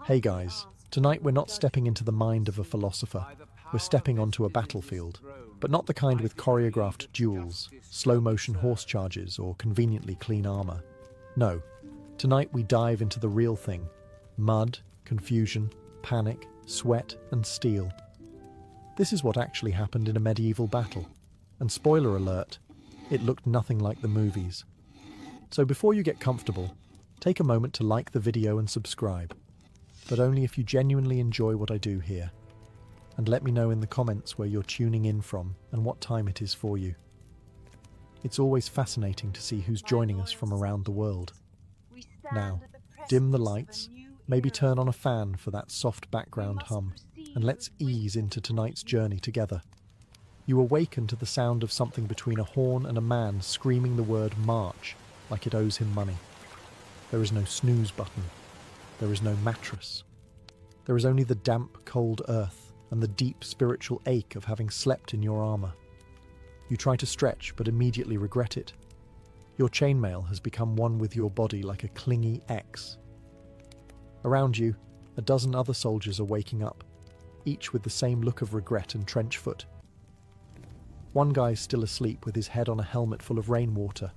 Hey guys, tonight we're not stepping into the mind of a philosopher, we're stepping onto a battlefield, but not the kind with choreographed duels, slow-motion horse charges, or conveniently clean armor. No, tonight we dive into the real thing: mud, confusion, panic, sweat, and steel. This is what actually happened in a medieval battle, and spoiler alert, it looked nothing like the movies. So before you get comfortable, take a moment to like the video and subscribe, but only if you genuinely enjoy what I do here. And let me know in the comments where you're tuning in from and what time it is for you. It's always fascinating to see who's joining us from around the world. Now, dim the lights, maybe turn on a fan for that soft background hum, and let's ease into tonight's journey together. You awaken to the sound of something between a horn and a man screaming the word march like it owes him money. There is no snooze button. There is no mattress. There is only the damp, cold earth and the deep spiritual ache of having slept in your armor. You try to stretch, but immediately regret it. Your chainmail has become one with your body like a clingy X. Around you, a dozen other soldiers are waking up, each with the same look of regret and trench foot. One guy's still asleep with his head on a helmet full of rainwater.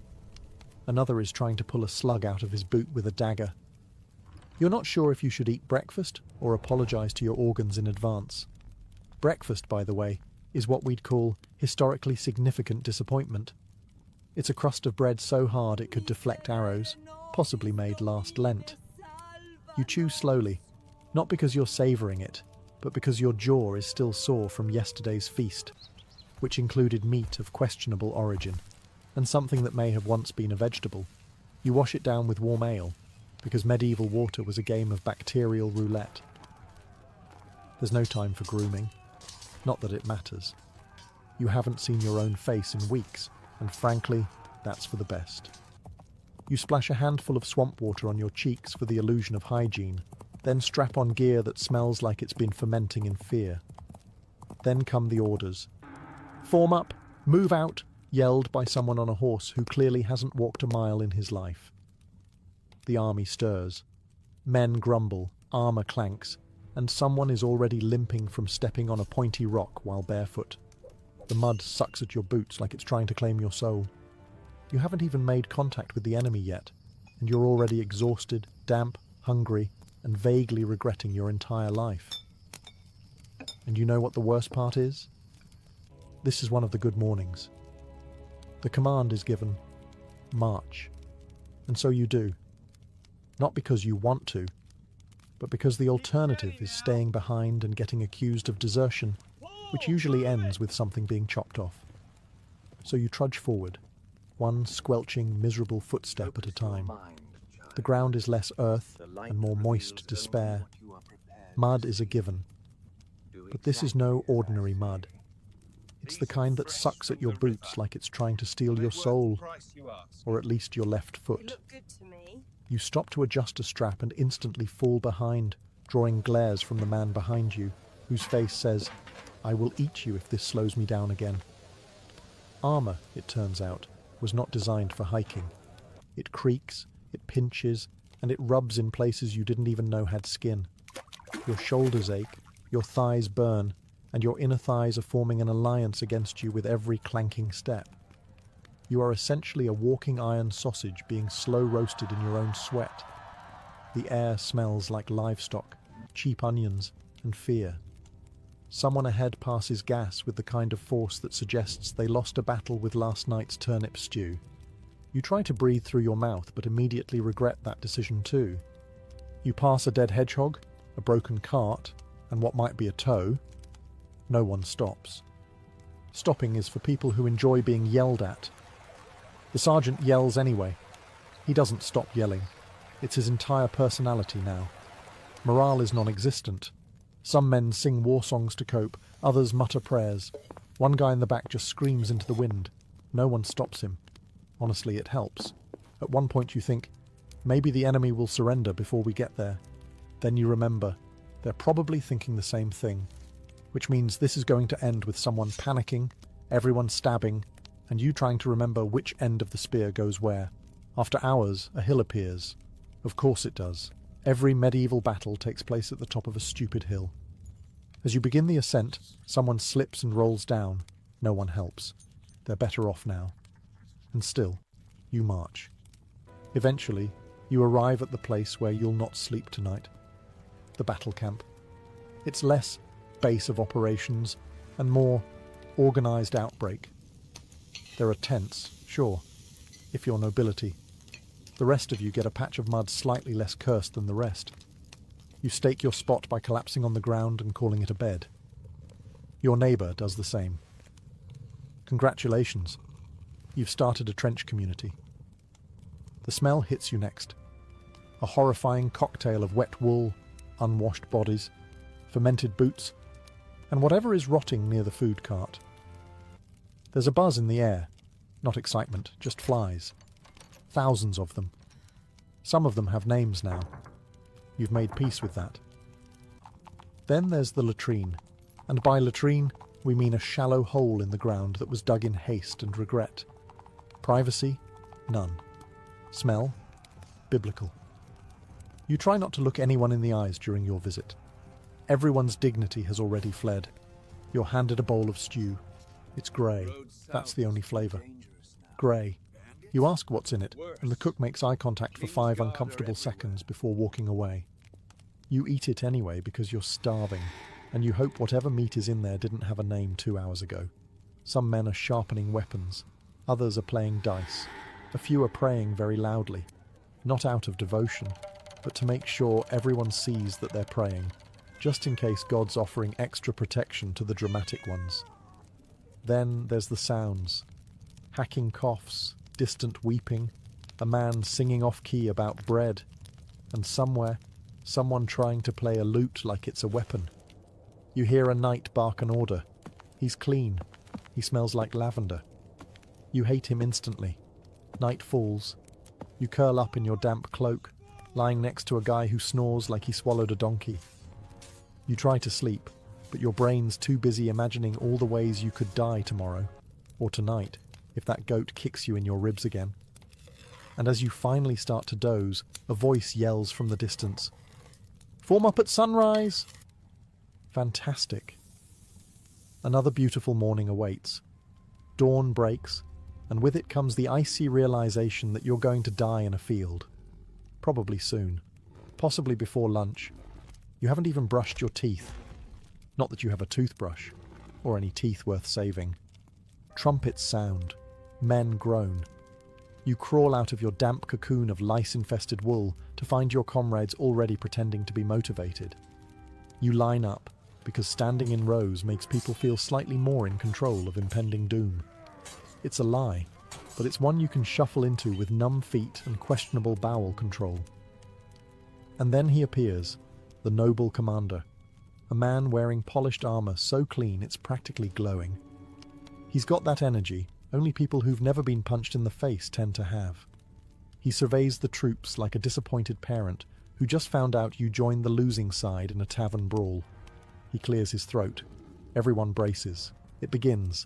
Another is trying to pull a slug out of his boot with a dagger. You're not sure if you should eat breakfast or apologize to your organs in advance. Breakfast, by the way, is what we'd call historically significant disappointment. It's a crust of bread so hard it could deflect arrows, possibly made last Lent. You chew slowly, not because you're savoring it, but because your jaw is still sore from yesterday's feast, which included meat of questionable origin, and something that may have once been a vegetable. You wash it down with warm ale, because medieval water was a game of bacterial roulette. There's no time for grooming. Not that it matters. You haven't seen your own face in weeks, and frankly, that's for the best. You splash a handful of swamp water on your cheeks for the illusion of hygiene, then strap on gear that smells like it's been fermenting in fear. Then come the orders. Form up! Move out! Yelled by someone on a horse who clearly hasn't walked a mile in his life. The army stirs. Men grumble, armor clanks, and someone is already limping from stepping on a pointy rock while barefoot. The mud sucks at your boots like it's trying to claim your soul. You haven't even made contact with the enemy yet, and you're already exhausted, damp, hungry, and vaguely regretting your entire life. And you know what the worst part is? This is one of the good mornings. The command is given, march. And so you do. Not because you want to, but because the alternative is staying behind and getting accused of desertion, which usually ends with something being chopped off. So you trudge forward, one squelching, miserable footstep at a time. The ground is less earth and more moist despair. Mud is a given. But this is no ordinary mud. It's the kind that sucks at your boots like it's trying to steal your soul, or at least your left foot. You stop to adjust a strap and instantly fall behind, drawing glares from the man behind you, whose face says, "I will eat you if this slows me down again." Armor, it turns out, was not designed for hiking. It creaks, it pinches, and it rubs in places you didn't even know had skin. Your shoulders ache, your thighs burn, and your inner thighs are forming an alliance against you with every clanking step. You are essentially a walking iron sausage being slow roasted in your own sweat. The air smells like livestock, cheap onions, and fear. Someone ahead passes gas with the kind of force that suggests they lost a battle with last night's turnip stew. You try to breathe through your mouth, but immediately regret that decision too. You pass a dead hedgehog, a broken cart, and what might be a toe. No one stops. Stopping is for people who enjoy being yelled at. The sergeant yells anyway. He doesn't stop yelling. It's his entire personality now. Morale is non-existent. Some men sing war songs to cope, others mutter prayers. One guy in the back just screams into the wind. No one stops him. Honestly, it helps. At one point you think, maybe the enemy will surrender before we get there. Then you remember, they're probably thinking the same thing. Which means this is going to end with someone panicking, everyone stabbing, and you trying to remember which end of the spear goes where. After hours, a hill appears. Of course it does. Every medieval battle takes place at the top of a stupid hill. As you begin the ascent, someone slips and rolls down. No one helps. They're better off now. And still, you march. Eventually, you arrive at the place where you'll not sleep tonight. The battle camp. It's less base of operations and more organised outbreak. There are tents, sure, if you're nobility. The rest of you get a patch of mud slightly less cursed than the rest. You stake your spot by collapsing on the ground and calling it a bed. Your neighbour does the same. Congratulations, you've started a trench community. The smell hits you next. A horrifying cocktail of wet wool, unwashed bodies, fermented boots, and whatever is rotting near the food cart. There's a buzz in the air, not excitement, just flies. Thousands of them. Some of them have names now. You've made peace with that. Then there's the latrine, and by latrine we mean a shallow hole in the ground that was dug in haste and regret. Privacy? None. Smell? Biblical. You try not to look anyone in the eyes during your visit. Everyone's dignity has already fled. You're handed a bowl of stew. It's grey. That's the only flavour. Grey. You ask what's in it, and the cook makes eye contact for 5 uncomfortable seconds before walking away. You eat it anyway because you're starving, and you hope whatever meat is in there didn't have a name 2 hours ago. Some men are sharpening weapons. Others are playing dice. A few are praying very loudly, not out of devotion, but to make sure everyone sees that they're praying, just in case God's offering extra protection to the dramatic ones. Then there's the sounds. Hacking coughs, distant weeping, a man singing off-key about bread, and somewhere, someone trying to play a lute like it's a weapon. You hear a knight bark an order. He's clean. He smells like lavender. You hate him instantly. Night falls. You curl up in your damp cloak, lying next to a guy who snores like he swallowed a donkey. You try to sleep, but your brain's too busy imagining all the ways you could die tomorrow, or tonight, if that goat kicks you in your ribs again. And as you finally start to doze, a voice yells from the distance, "Form up at sunrise!" Fantastic. Another beautiful morning awaits. Dawn breaks, and with it comes the icy realization that you're going to die in a field. Probably soon. Possibly before lunch. You haven't even brushed your teeth. Not that you have a toothbrush, or any teeth worth saving. Trumpets sound. Men groan. You crawl out of your damp cocoon of lice-infested wool to find your comrades already pretending to be motivated. You line up, because standing in rows makes people feel slightly more in control of impending doom. It's a lie, but it's one you can shuffle into with numb feet and questionable bowel control. And then he appears, the noble commander, a man wearing polished armour so clean it's practically glowing. He's got that energy only people who've never been punched in the face tend to have. He surveys the troops like a disappointed parent who just found out you joined the losing side in a tavern brawl. He clears his throat. Everyone braces. It begins.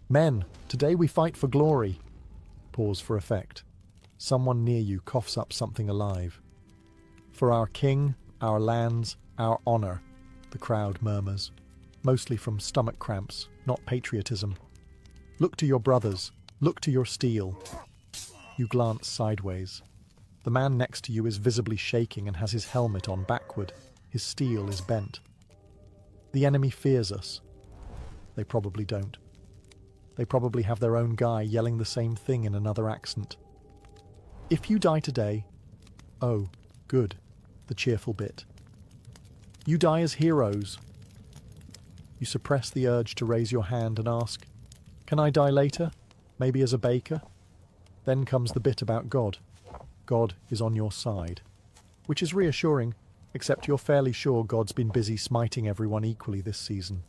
"Men, today we fight for glory." Pause for effect. Someone near you coughs up something alive. "For our king, our lands, our honour," the crowd murmurs, mostly from stomach cramps, not patriotism. "Look to your brothers. Look to your steel." You glance sideways. The man next to you is visibly shaking and has his helmet on backward. His steel is bent. The enemy fears us. They probably don't. They probably have their own guy yelling the same thing in another accent. "If you die today..." Oh, good. The cheerful bit. "You die as heroes." You suppress the urge to raise your hand and ask, "Can I die later? Maybe as a baker?" Then comes the bit about God. God is on your side. Which is reassuring, except you're fairly sure God's been busy smiting everyone equally this season.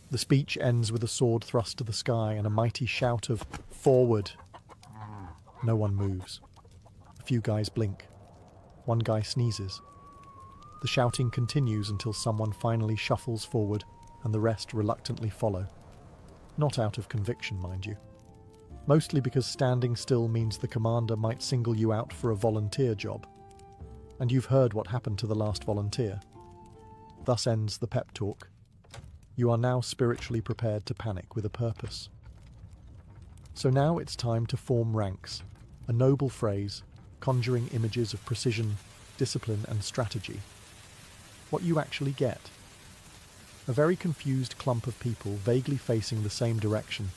The speech ends with a sword thrust to the sky and a mighty shout of "Forward!" No one moves. A few guys blink. One guy sneezes. The shouting continues until someone finally shuffles forward and the rest reluctantly follow. Not out of conviction, mind you. Mostly because standing still means the commander might single you out for a volunteer job. And you've heard what happened to the last volunteer. Thus ends the pep talk. You are now spiritually prepared to panic with a purpose. So now it's time to form ranks, a noble phrase, conjuring images of precision, discipline and strategy. What you actually get: a very confused clump of people vaguely facing the same direction,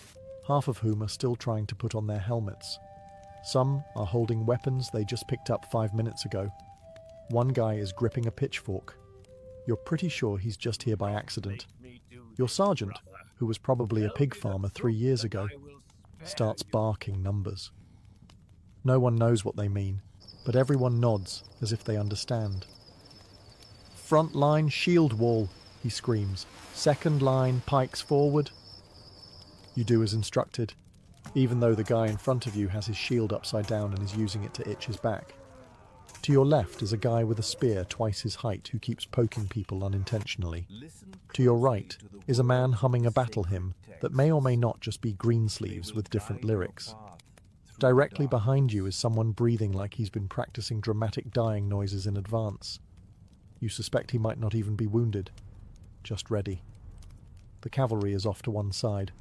half of whom are still trying to put on their helmets. Some are holding weapons they just picked up 5 minutes ago. One guy is gripping a pitchfork. You're pretty sure he's just here by accident. Your sergeant, who was probably a pig farmer 3 years ago, starts barking numbers. No one knows what they mean, but everyone nods as if they understand. "Front line shield wall," he screams. "Second line pikes forward." You do as instructed, even though the guy in front of you has his shield upside down and is using it to itch his back. To your left is a guy with a spear twice his height who keeps poking people unintentionally. To your right is a man humming a battle hymn that may or may not just be Greensleeves with different lyrics. Directly behind you is someone breathing like he's been practicing dramatic dying noises in advance. You suspect he might not even be wounded, just ready. The cavalry is off to one side,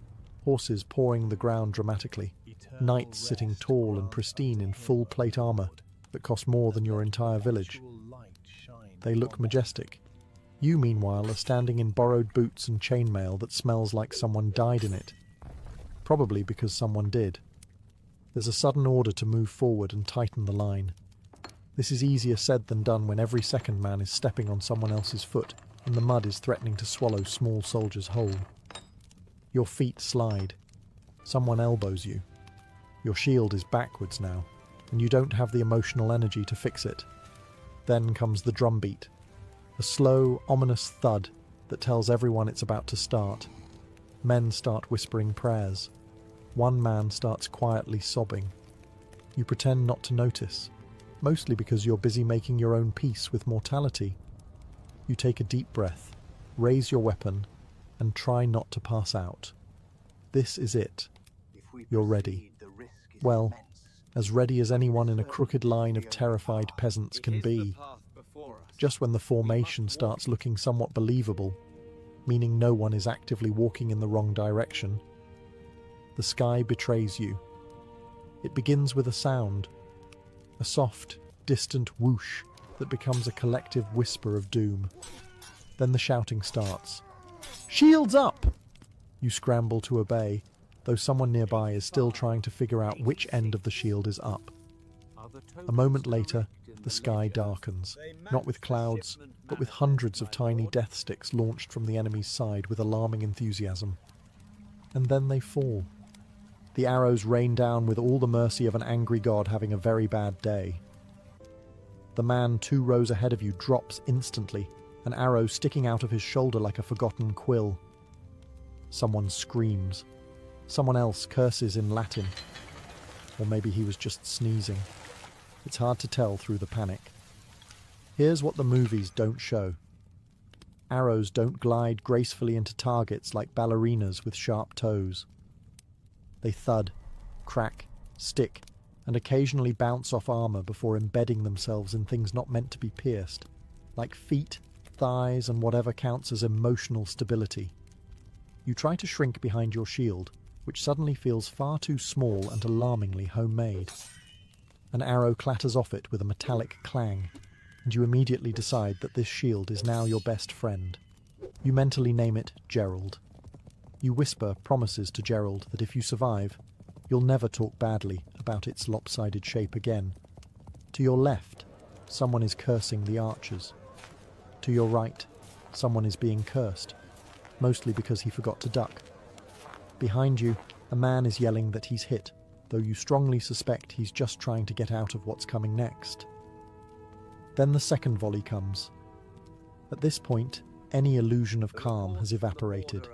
horses pawing the ground dramatically, knights sitting tall and pristine in full plate armour that cost more than your entire village. They look majestic. You, meanwhile, are standing in borrowed boots and chainmail that smells like someone died in it. Probably because someone did. There's a sudden order to move forward and tighten the line. This is easier said than done when every second man is stepping on someone else's foot and the mud is threatening to swallow small soldiers whole. Your feet slide. Someone elbows you. Your shield is backwards now, and you don't have the emotional energy to fix it. Then comes the drumbeat, a slow, ominous thud that tells everyone it's about to start. Men start whispering prayers. One man starts quietly sobbing. You pretend not to notice, mostly because you're busy making your own peace with mortality. You take a deep breath, raise your weapon, and try not to pass out. This is it. You're ready. Well, as ready as anyone in a crooked line of terrified peasants can be. Just when the formation starts looking somewhat believable, meaning no one is actively walking in the wrong direction, the sky betrays you. It begins with a sound, a soft, distant whoosh that becomes a collective whisper of doom. Then the shouting starts. "Shields up!" You scramble to obey, though someone nearby is still trying to figure out which end of the shield is up. A moment later, the sky darkens, not with clouds, but with hundreds of tiny death sticks launched from the enemy's side with alarming enthusiasm. And then they fall. The arrows rain down with all the mercy of an angry god having a very bad day. The man 2 rows ahead of you drops instantly, an arrow sticking out of his shoulder like a forgotten quill. Someone screams. Someone else curses in Latin. Or maybe he was just sneezing. It's hard to tell through the panic. Here's what the movies don't show. Arrows don't glide gracefully into targets like ballerinas with sharp toes. They thud, crack, stick, and occasionally bounce off armour before embedding themselves in things not meant to be pierced, like feet, thighs, and whatever counts as emotional stability. You try to shrink behind your shield, which suddenly feels far too small and alarmingly homemade. An arrow clatters off it with a metallic clang, and you immediately decide that this shield is now your best friend. You mentally name it Gerald. You whisper promises to Gerald that if you survive, you'll never talk badly about its lopsided shape again. To your left, someone is cursing the archers. To your right, someone is being cursed, mostly because he forgot to duck. Behind you, a man is yelling that he's hit, though you strongly suspect he's just trying to get out of what's coming next. Then the second volley comes. At this point, any illusion of calm has evaporated.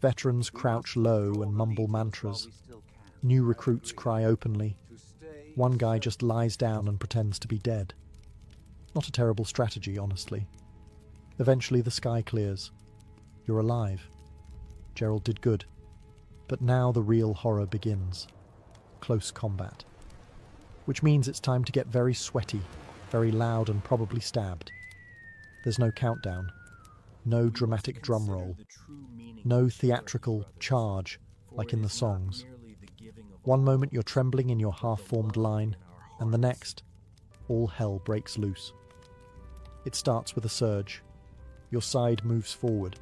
Veterans crouch low and mumble mantras. New recruits cry openly. One guy just lies down and pretends to be dead. Not a terrible strategy, honestly. Eventually the sky clears. You're alive. Gerald did good. But now the real horror begins. Close combat. Which means it's time to get very sweaty. very loud and probably stabbed. There's no countdown, no dramatic drum roll, no theatrical charge like in the songs. One moment you're trembling in your half-formed line, and the next, all hell breaks loose. It starts with a surge. Your side moves forward,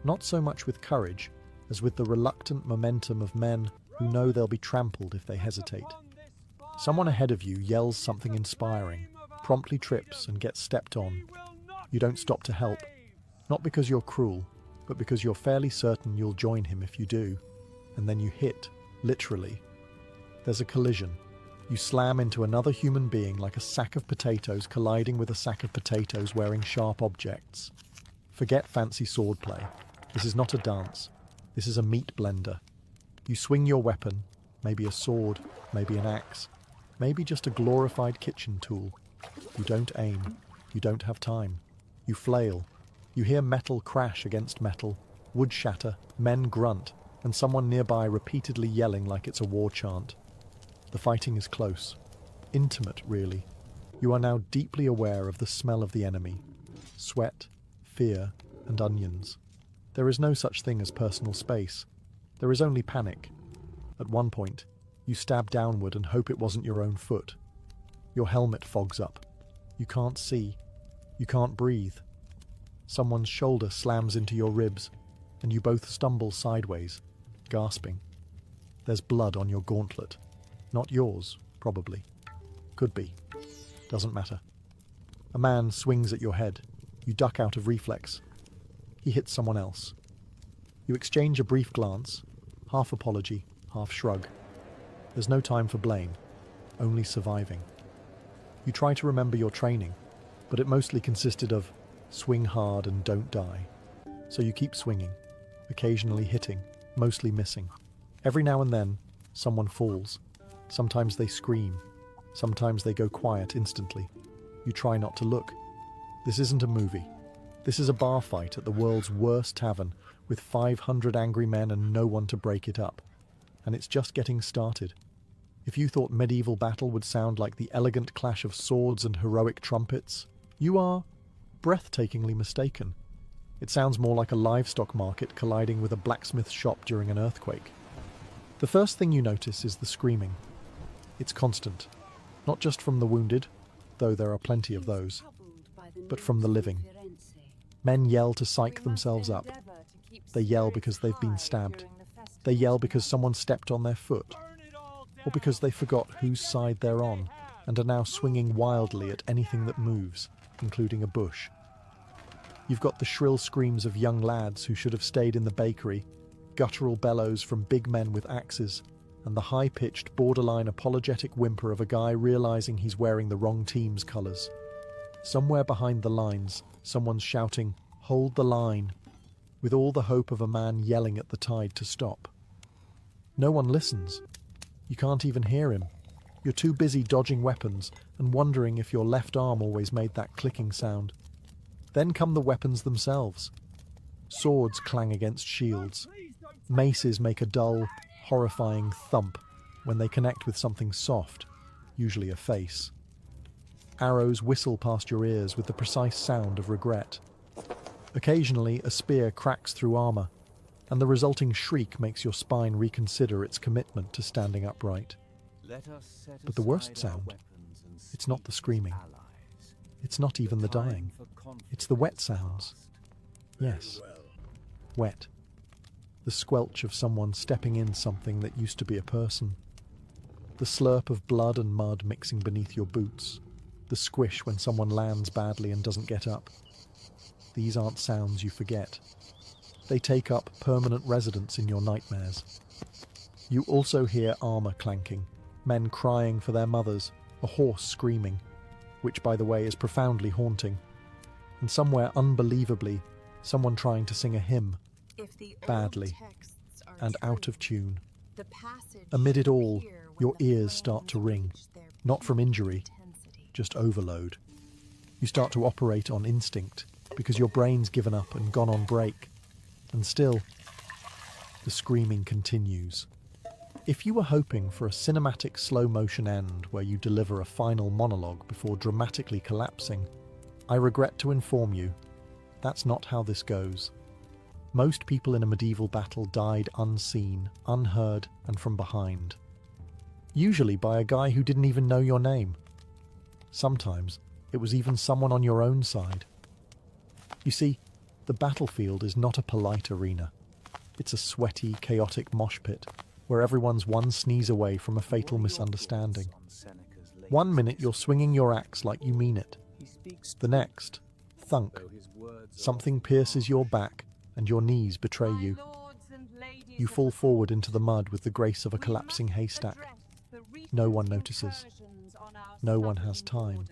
not so much with courage as with the reluctant momentum of men who know they'll be trampled if they hesitate. Someone ahead of you yells something inspiring, promptly trips and gets stepped on. You don't stop to help, not because you're cruel, but because you're fairly certain you'll join him if you do. And then you hit, literally. There's a collision. You slam into another human being like a sack of potatoes colliding with a sack of potatoes wearing sharp objects. Forget fancy swordplay. This is not a dance. This is a meat blender. You swing your weapon, maybe a sword, maybe an axe, maybe just a glorified kitchen tool. You don't aim. You don't have time. You flail. You hear metal crash against metal, wood shatter, men grunt, and someone nearby repeatedly yelling like it's a war chant. The fighting is close. Intimate, really. You are now deeply aware of the smell of the enemy. Sweat, fear, and onions. There is no such thing as personal space. There is only panic. At one point, you stab downward and hope it wasn't your own foot. Your helmet fogs up. You can't see. You can't breathe. Someone's shoulder slams into your ribs, and you both stumble sideways, gasping. There's blood on your gauntlet. Not yours, probably. Could be. Doesn't matter. A man swings at your head. You duck out of reflex. He hits someone else. You exchange a brief glance, half apology, half shrug. There's no time for blame, only surviving. You try to remember your training, but it mostly consisted of swing hard and don't die. So you keep swinging, occasionally hitting, mostly missing. Every now and then, someone falls. Sometimes they scream. Sometimes they go quiet instantly. You try not to look. This isn't a movie. This is a bar fight at the world's worst tavern with 500 angry men and no one to break it up. And it's just getting started. If you thought medieval battle would sound like the elegant clash of swords and heroic trumpets, you are breathtakingly mistaken. It sounds more like a livestock market colliding with a blacksmith shop during an earthquake. The first thing you notice is the screaming. It's constant, not just from the wounded, though there are plenty of those, but from the living. Men yell to psych themselves up. They yell because they've been stabbed. They yell because someone stepped on their foot, or because they forgot whose side they're on and are now swinging wildly at anything that moves, including a bush. You've got the shrill screams of young lads who should have stayed in the bakery, guttural bellows from big men with axes, and the high-pitched, borderline apologetic whimper of a guy realizing he's wearing the wrong team's colours. Somewhere behind the lines, someone's shouting, "Hold the line," with all the hope of a man yelling at the tide to stop. No one listens. You can't even hear him. You're too busy dodging weapons and wondering if your left arm always made that clicking sound. Then come the weapons themselves. Swords clang against shields. Maces make a dull, horrifying thump when they connect with something soft, usually a face. Arrows whistle past your ears with the precise sound of regret. Occasionally, a spear cracks through armor, and the resulting shriek makes your spine reconsider its commitment to standing upright. But the worst sound, it's not the screaming. It's not even the dying. It's the wet sounds. Yes, wet. The squelch of someone stepping in something that used to be a person. The slurp of blood and mud mixing beneath your boots. The squish when someone lands badly and doesn't get up. These aren't sounds you forget. They take up permanent residence in your nightmares. You also hear armor clanking, men crying for their mothers, a horse screaming, which, by the way, is profoundly haunting, and somewhere unbelievably, someone trying to sing a hymn, badly, and out of tune. Amid it all, your ears start to ring, not from injury, just overload. You start to operate on instinct, because your brain's given up and gone on break. And still, the screaming continues. If you were hoping for a cinematic slow-motion end where you deliver a final monologue before dramatically collapsing, I regret to inform you, that's not how this goes. Most people in a medieval battle died unseen, unheard, and from behind. Usually by a guy who didn't even know your name. Sometimes it was even someone on your own side. You see, the battlefield is not a polite arena. It's a sweaty, chaotic mosh pit where everyone's one sneeze away from a fatal misunderstanding. 1 minute you're swinging your axe like you mean it. The next, thunk. Something pierces your back and your knees betray you. You fall forward into the mud with the grace of a collapsing haystack. No one notices. No one has time.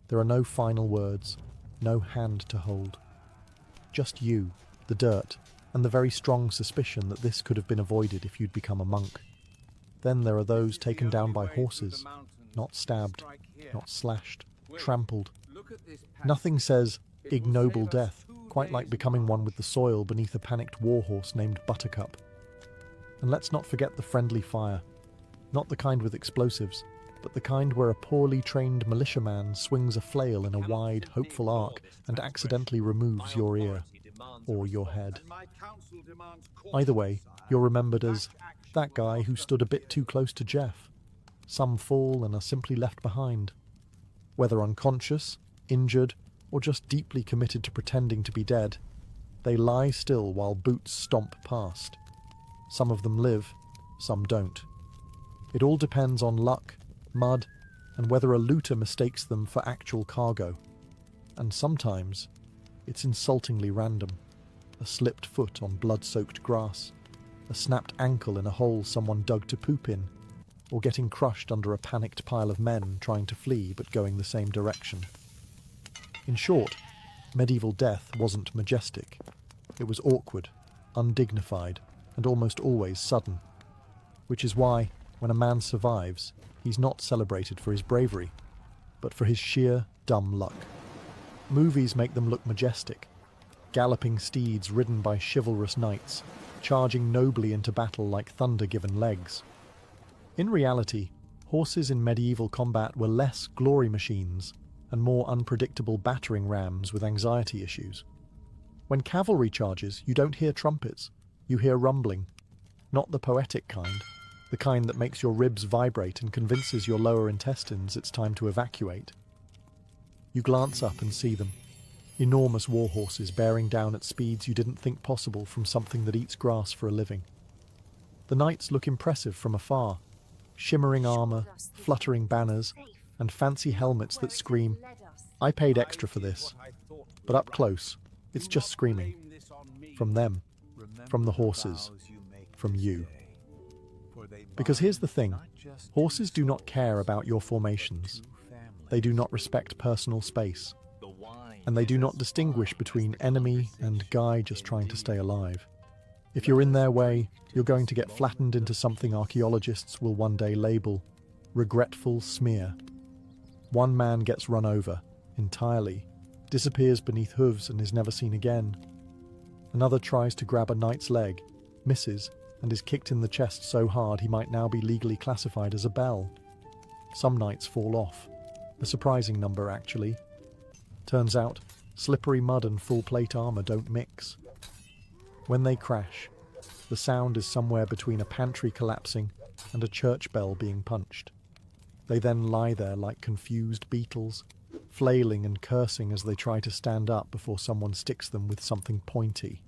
There are no final words, no hand to hold. Just you, the dirt, and the very strong suspicion that this could have been avoided if you'd become a monk. Then there are those taken down by horses, not stabbed, not slashed, trampled. Nothing says ignoble death quite like becoming one with the soil beneath a panicked warhorse named Buttercup. And let's not forget the friendly fire. Not the kind with explosives, but the kind where a poorly trained militiaman swings a flail in a wide, hopeful arc and accidentally removes your ear. Or your head. Either way, you're remembered as that guy who stood a bit too close to Jeff. Some fall and are simply left behind. Whether unconscious, injured, or just deeply committed to pretending to be dead, they lie still while boots stomp past. Some of them live, some don't. It all depends on luck, mud, and whether a looter mistakes them for actual cargo. And sometimes it's insultingly random. A slipped foot on blood-soaked grass, a snapped ankle in a hole someone dug to poop in, or getting crushed under a panicked pile of men trying to flee but going the same direction. In short, medieval death wasn't majestic. It was awkward, undignified, and almost always sudden. Which is why, when a man survives, he's not celebrated for his bravery, but for his sheer, dumb luck. Movies make them look majestic. Galloping steeds ridden by chivalrous knights, charging nobly into battle like thunder given legs. In reality, horses in medieval combat were less glory machines and more unpredictable battering rams with anxiety issues. When cavalry charges, you don't hear trumpets, you hear rumbling. Not the poetic kind, the kind that makes your ribs vibrate and convinces your lower intestines it's time to evacuate. You glance up and see them. Enormous warhorses bearing down at speeds you didn't think possible from something that eats grass for a living. The knights look impressive from afar. Shimmering armour, fluttering banners, and fancy helmets that scream, "I paid extra for this." But up close, it's just screaming. From them, from the horses, from you. Because here's the thing, horses do not care about your formations. They do not respect personal space. And they do not distinguish between enemy and guy just trying to stay alive. If you're in their way, you're going to get flattened into something archaeologists will one day label regretful smear. One man gets run over, entirely, disappears beneath hooves and is never seen again. Another tries to grab a knight's leg, misses, and is kicked in the chest so hard he might now be legally classified as a belle. Some knights fall off. A surprising number, actually. Turns out, slippery mud and full plate armour don't mix. When they crash, the sound is somewhere between a pantry collapsing and a church bell being punched. They then lie there like confused beetles, flailing and cursing as they try to stand up before someone sticks them with something pointy.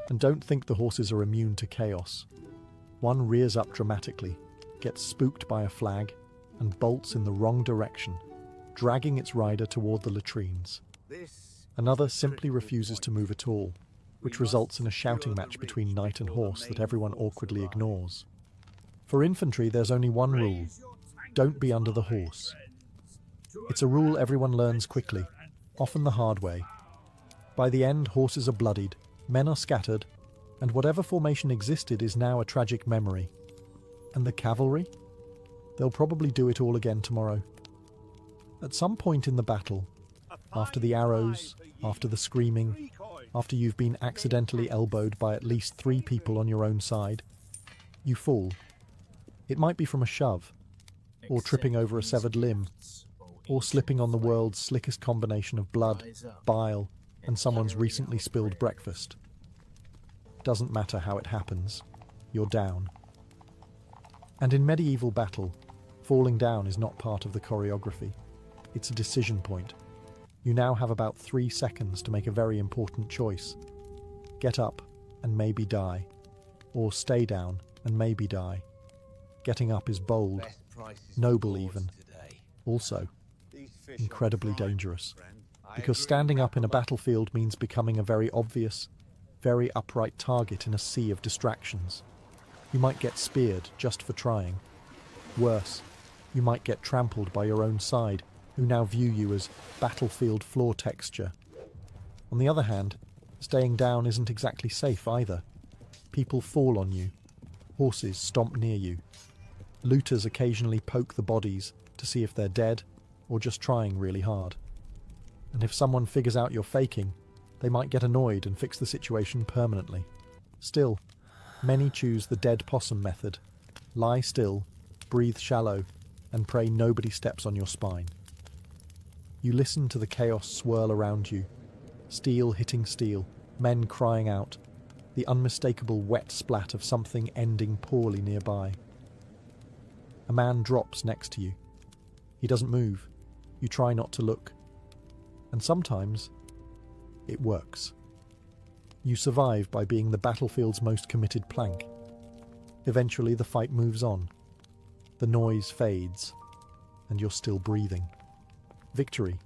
And don't think the horses are immune to chaos. One rears up dramatically, gets spooked by a flag, and bolts in the wrong direction, dragging its rider toward the latrines. Another simply refuses to move at all, which results in a shouting match between knight and horse that everyone awkwardly ignores. For infantry, there's only one rule: don't be under the horse. It's a rule everyone learns quickly, often the hard way. By the end, horses are bloodied, men are scattered, and whatever formation existed is now a tragic memory. And the cavalry? They'll probably do it all again tomorrow. At some point in the battle, after the arrows, after the screaming, after you've been accidentally elbowed by at least 3 people on your own side, you fall It might be from a shove, or tripping over a severed limb, or slipping on the world's slickest combination of blood, bile, and someone's recently spilled breakfast. Doesn't matter how it happens, you're down. And in medieval battle, falling down is not part of the choreography. It's a decision point. You now have about 3 seconds to make a very important choice. Get up and maybe die, or stay down and maybe die. Getting up is bold, noble even. Also, incredibly dangerous. Because standing up in a battlefield means becoming a very obvious, very upright target in a sea of distractions. You might get speared just for trying. Worse, you might get trampled by your own side, who now view you as battlefield floor texture. On the other hand, staying down isn't exactly safe either. People fall on you. Horses stomp near you. Looters occasionally poke the bodies to see if they're dead or just trying really hard. And if someone figures out you're faking, they might get annoyed and fix the situation permanently. Still, many choose the dead possum method. Lie still, breathe shallow, and pray nobody steps on your spine. You listen to the chaos swirl around you, steel hitting steel, men crying out, the unmistakable wet splat of something ending poorly nearby. A man drops next to you. He doesn't move. You try not to look. And sometimes, it works. You survive by being the battlefield's most committed plank. Eventually the fight moves on. The noise fades, and you're still breathing. Victory,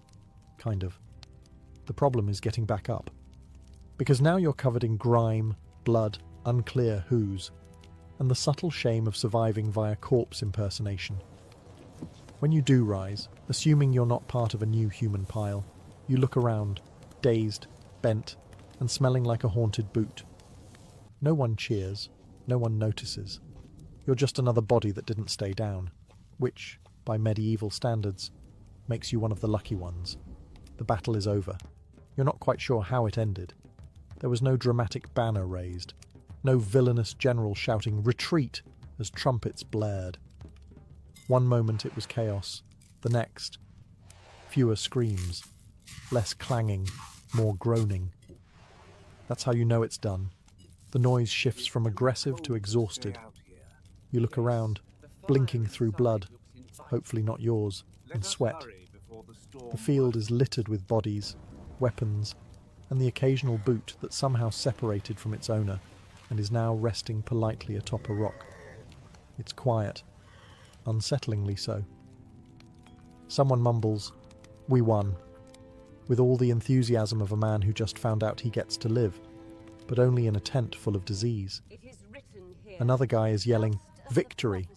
kind of. The problem is getting back up. Because now you're covered in grime, blood, unclear whos, and the subtle shame of surviving via corpse impersonation. When you do rise, assuming you're not part of a new human pile, you look around, dazed, bent, and smelling like a haunted boot. No one cheers, no one notices. You're just another body that didn't stay down, which, by medieval standards, makes you one of the lucky ones. The battle is over. You're not quite sure how it ended. There was no dramatic banner raised, no villainous general shouting "Retreat!" as trumpets blared. One moment it was chaos, the next, fewer screams, less clanging, more groaning. That's how you know it's done. The noise shifts from aggressive to exhausted. You look around, blinking through blood, hopefully not yours, and sweat. The field is littered with bodies, weapons, and the occasional boot that somehow separated from its owner and is now resting politely atop a rock. It's quiet, unsettlingly so. Someone mumbles, "We won," with all the enthusiasm of a man who just found out he gets to live, but only in a tent full of disease. Another guy is yelling, "Victory,"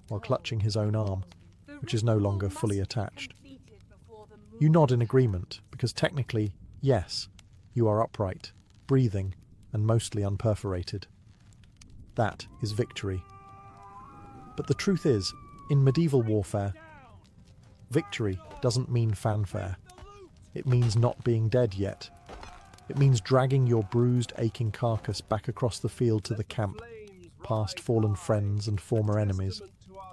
while clutching his own arm, which is no longer fully attached. You nod in agreement, because technically, yes, you are upright, breathing, and mostly unperforated. That is victory. But the truth is, in medieval warfare, victory doesn't mean fanfare. It means not being dead yet. It means dragging your bruised, aching carcass back across the field to the camp, past fallen friends and former enemies,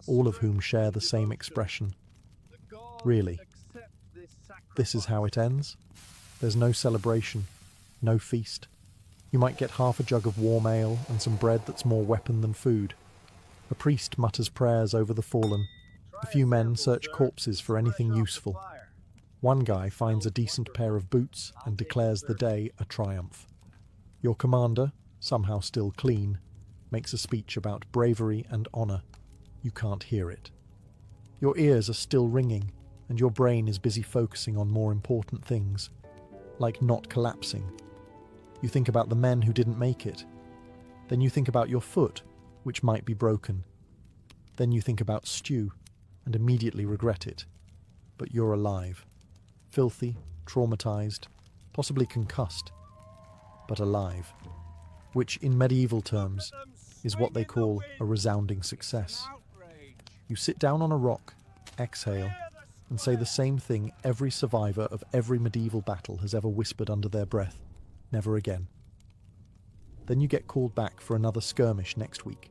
all of whom share the same expression. Really. This is how it ends? There's no celebration, no feast. You might get half a jug of warm ale and some bread that's more weapon than food. A priest mutters prayers over the fallen. A few men search corpses for anything useful. One guy finds a decent pair of boots and declares the day a triumph. Your commander, somehow still clean, makes a speech about bravery and honour. You can't hear it. Your ears are still ringing, and your brain is busy focusing on more important things, like not collapsing. You think about the men who didn't make it. Then you think about your foot, which might be broken. Then you think about stew, and immediately regret it. But you're alive. Filthy, traumatized, possibly concussed, but alive. Which, in medieval terms, is what they call a resounding success. You sit down on a rock, exhale, and say the same thing every survivor of every medieval battle has ever whispered under their breath: never again. Then you get called back for another skirmish next week.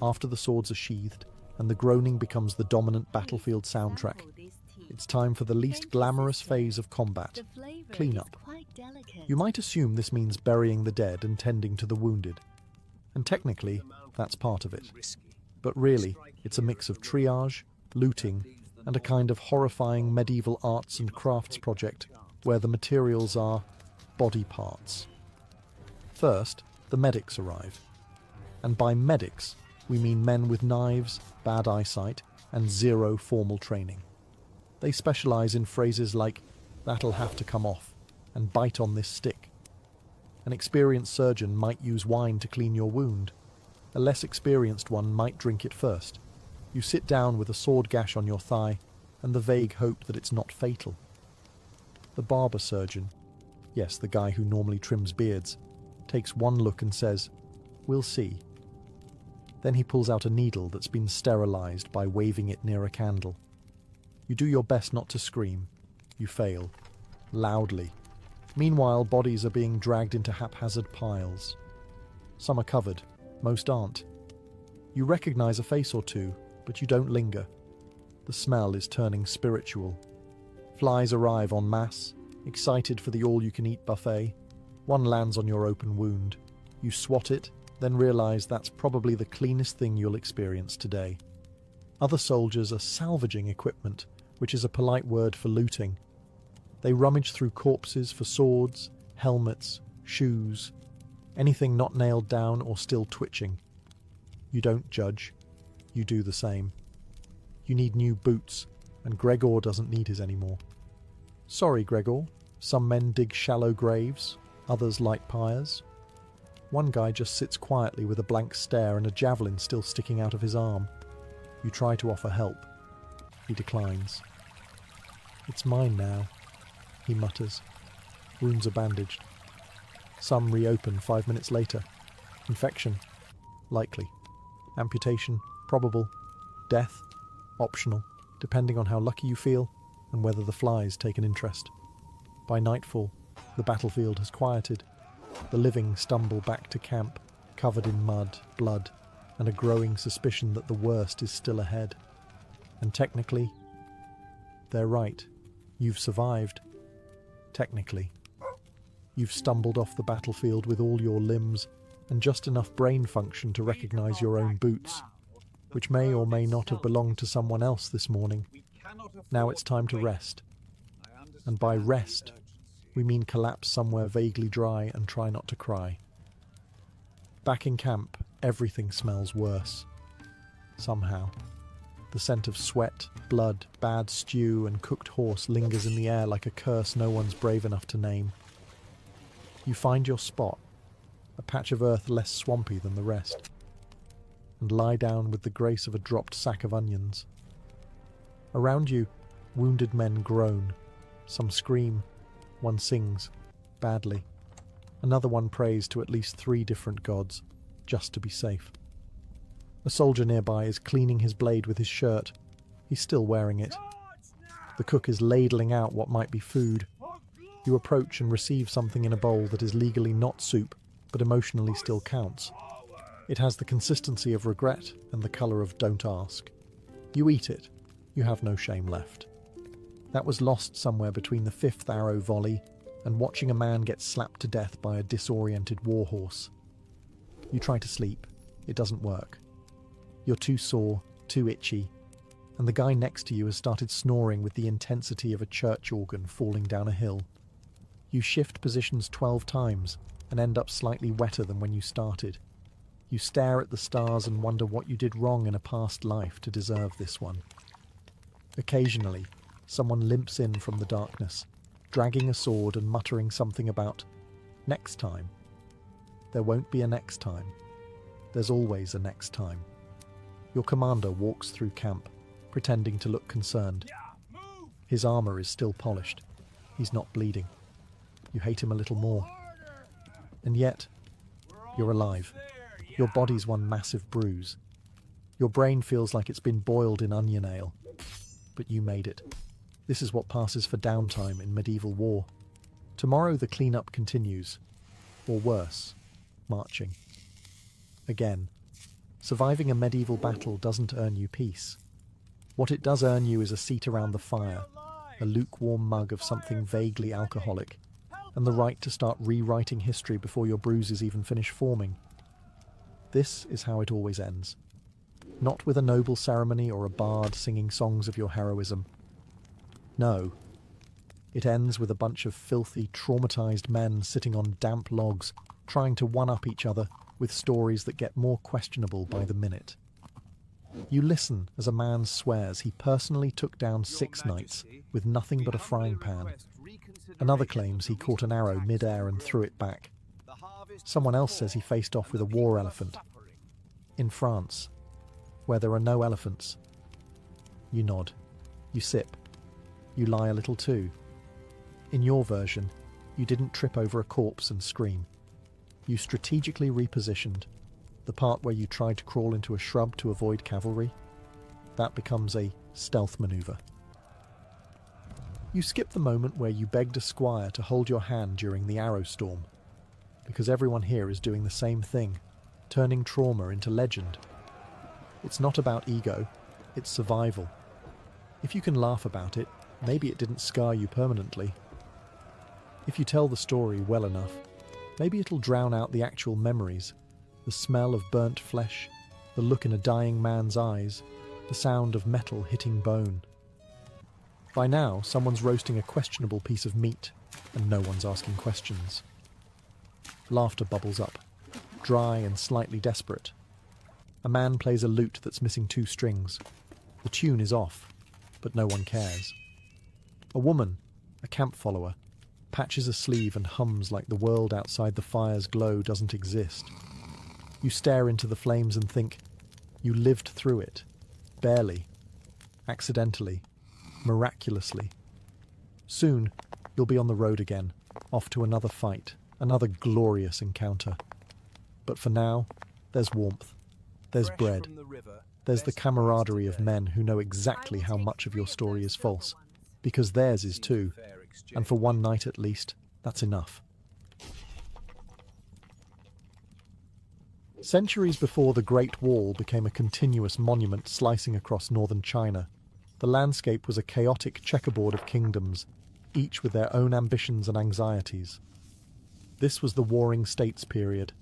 After the swords are sheathed, and the groaning becomes the dominant battlefield soundtrack. It's time for the least glamorous phase of combat, cleanup. You might assume this means burying the dead and tending to the wounded, and technically, that's part of it. But really, it's a mix of triage, looting, and a kind of horrifying medieval arts and crafts project where the materials are body parts. First, the medics arrive. And by medics, we mean men with knives, bad eyesight, and zero formal training. They specialize in phrases like, "That'll have to come off," and "bite on this stick." An experienced surgeon might use wine to clean your wound. A less experienced one might drink it first. You sit down with a sword gash on your thigh and the vague hope that it's not fatal. The barber surgeon, yes, the guy who normally trims beards, takes one look and says, "We'll see." Then he pulls out a needle that's been sterilized by waving it near a candle. You do your best not to scream. You fail. Loudly. Meanwhile, bodies are being dragged into haphazard piles. Some are covered, most aren't. You recognize a face or two, but you don't linger. The smell is turning spiritual. Flies arrive en masse, excited for the all-you-can-eat buffet. One lands on your open wound. You swat it, then realize that's probably the cleanest thing you'll experience today. Other soldiers are salvaging equipment, which is a polite word for looting. They rummage through corpses for swords, helmets, shoes, anything not nailed down or still twitching. You don't judge. You do the same. You need new boots, and Gregor doesn't need his anymore. Sorry, Gregor. Some men dig shallow graves, others light pyres. One guy just sits quietly with a blank stare and a javelin still sticking out of his arm. You try to offer help. He declines. "It's mine now," he mutters. Wounds are bandaged. Some reopen 5 minutes later. Infection? Likely. Amputation? Probable. Death? Optional, depending on how lucky you feel and whether the flies take an interest. By nightfall, the battlefield has quieted. The living stumble back to camp, covered in mud, blood, and a growing suspicion that the worst is still ahead. And technically, they're right. You've survived. Technically. You've stumbled off the battlefield with all your limbs and just enough brain function to recognize your own boots, which may or may not have belonged to someone else this morning. Now it's time to rest. And by rest, we mean collapse somewhere vaguely dry and try not to cry. Back in camp, everything smells worse. Somehow. The scent of sweat, blood, bad stew, and cooked horse lingers in the air like a curse no one's brave enough to name. You find your spot, a patch of earth less swampy than the rest, and lie down with the grace of a dropped sack of onions. Around you, wounded men groan. Some scream. One sings, badly. Another one prays to at least 3 different gods, just to be safe. A soldier nearby is cleaning his blade with his shirt. He's still wearing it. The cook is ladling out what might be food. You approach and receive something in a bowl that is legally not soup, but emotionally still counts. It has the consistency of regret and the colour of don't ask. You eat it. You have no shame left. That was lost somewhere between the 5th arrow volley and watching a man get slapped to death by a disoriented warhorse. You try to sleep. It doesn't work. You're too sore, too itchy, and the guy next to you has started snoring with the intensity of a church organ falling down a hill. You shift positions 12 times and end up slightly wetter than when you started. You stare at the stars and wonder what you did wrong in a past life to deserve this one. Occasionally, someone limps in from the darkness, dragging a sword and muttering something about next time. There won't be a next time. There's always a next time. Your commander walks through camp, pretending to look concerned. His armor is still polished. He's not bleeding. You hate him a little more. And yet, you're alive. Your body's one massive bruise. Your brain feels like it's been boiled in onion ale. But you made it. This is what passes for downtime in medieval war. Tomorrow the cleanup continues. Or worse, marching. Again. Surviving a medieval battle doesn't earn you peace. What it does earn you is a seat around the fire, a lukewarm mug of something vaguely alcoholic, and the right to start rewriting history before your bruises even finish forming. This is how it always ends. Not with a noble ceremony or a bard singing songs of your heroism. No. It ends with a bunch of filthy, traumatized men sitting on damp logs, trying to one-up each other with stories that get more questionable by the minute. You listen as a man swears he personally took down 6 knights with nothing but a frying pan. Another claims he caught an arrow mid-air and threw it back. Someone else says he faced off with a war elephant. In France, where there are no elephants. You nod. You sip. You lie a little too. In your version, you didn't trip over a corpse and scream. You strategically repositioned. The part where you tried to crawl into a shrub to avoid cavalry, that becomes a stealth maneuver. You skip the moment where you begged a squire to hold your hand during the arrow storm, because everyone here is doing the same thing, turning trauma into legend. It's not about ego, it's survival. If you can laugh about it, maybe it didn't scar you permanently. If you tell the story well enough, maybe it'll drown out the actual memories, the smell of burnt flesh, the look in a dying man's eyes, the sound of metal hitting bone. By now, someone's roasting a questionable piece of meat, and no one's asking questions. Laughter bubbles up, dry and slightly desperate. A man plays a lute that's missing 2 strings. The tune is off, but no one cares. A woman, a camp follower, patches a sleeve and hums like the world outside the fire's glow doesn't exist. You stare into the flames and think, you lived through it. Barely. Accidentally. Miraculously. Soon, you'll be on the road again, off to another fight, another glorious encounter. But for now, there's warmth. There's bread. There's the camaraderie of men who know exactly how much of your story is false, because theirs is too, and for one night at least, that's enough. Centuries before the Great Wall became a continuous monument slicing across northern China, the landscape was a chaotic checkerboard of kingdoms, each with their own ambitions and anxieties. This was the Warring States period,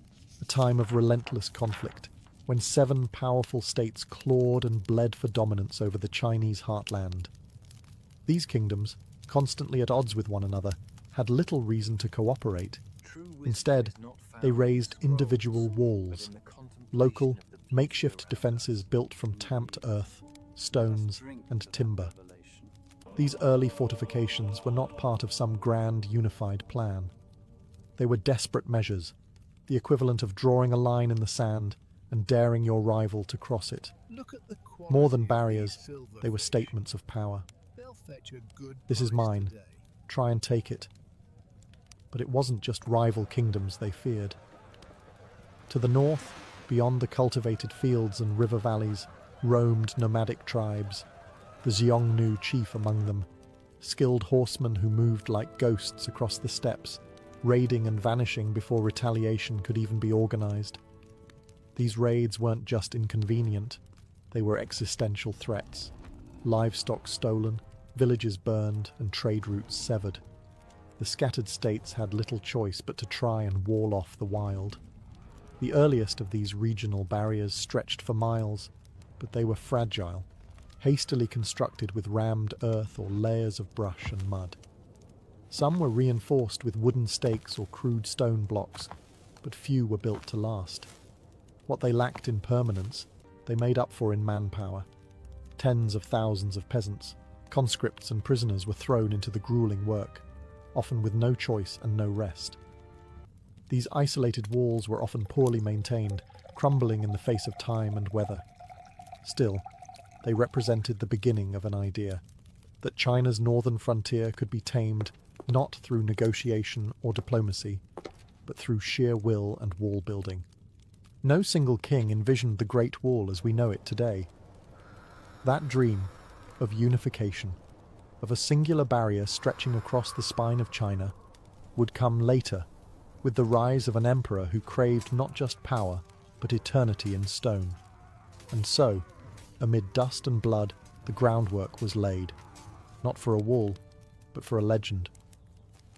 a time of relentless conflict, when 7 powerful states clawed and bled for dominance over the Chinese heartland. These kingdoms, constantly at odds with one another, had little reason to cooperate. Instead, they raised individual walls, local, makeshift defences built from tamped earth, stones, and timber. These early fortifications were not part of some grand unified plan. They were desperate measures, the equivalent of drawing a line in the sand and daring your rival to cross it. More than barriers, they were statements of power. This is mine. Try and take it. But it wasn't just rival kingdoms they feared. To the north, beyond the cultivated fields and river valleys, roamed nomadic tribes, the Xiongnu chief among them, skilled horsemen who moved like ghosts across the steppes, raiding and vanishing before retaliation could even be organized. These raids weren't just inconvenient, they were existential threats. Livestock stolen, villages burned, and trade routes severed. The scattered states had little choice but to try and wall off the wild. The earliest of these regional barriers stretched for miles, but they were fragile, hastily constructed with rammed earth or layers of brush and mud. Some were reinforced with wooden stakes or crude stone blocks, but few were built to last. What they lacked in permanence, they made up for in manpower. Tens of thousands of peasants, conscripts and prisoners were thrown into the grueling work, often with no choice and no rest. These isolated walls were often poorly maintained, crumbling in the face of time and weather. Still, they represented the beginning of an idea, that China's northern frontier could be tamed not through negotiation or diplomacy, but through sheer will and wall building. No single king envisioned the Great Wall as we know it today. That dream of unification, of a singular barrier stretching across the spine of China, would come later, with the rise of an emperor who craved not just power, but eternity in stone. And so, amid dust and blood, the groundwork was laid, not for a wall, but for a legend.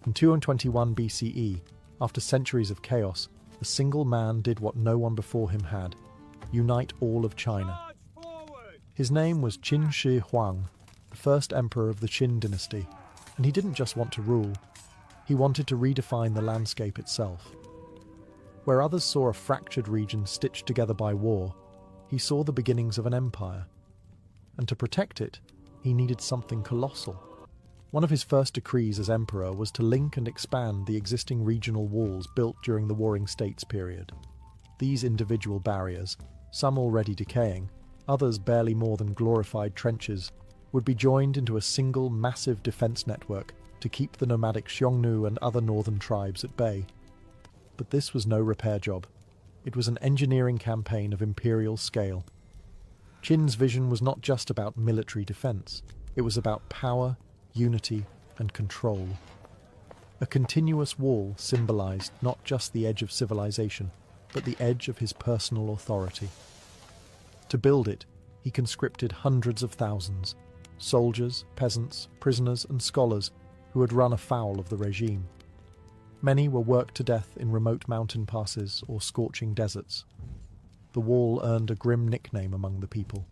In 221 BCE, after centuries of chaos, a single man did what no one before him had: unite all of China. His name was Qin Shi Huang, the first emperor of the Qin dynasty, and he didn't just want to rule, he wanted to redefine the landscape itself. Where others saw a fractured region stitched together by war, he saw the beginnings of an empire. And to protect it, he needed something colossal. One of his first decrees as emperor was to link and expand the existing regional walls built during the Warring States period. These individual barriers, some already decaying, others barely more than glorified trenches, would be joined into a single massive defense network to keep the nomadic Xiongnu and other northern tribes at bay. But this was no repair job. It was an engineering campaign of imperial scale. Qin's vision was not just about military defense. It was about power, unity, and control. A continuous wall symbolized not just the edge of civilization, but the edge of his personal authority. To build it, he conscripted hundreds of thousands, soldiers, peasants, prisoners, and scholars who had run afoul of the regime. Many were worked to death in remote mountain passes or scorching deserts. The wall earned a grim nickname among the people: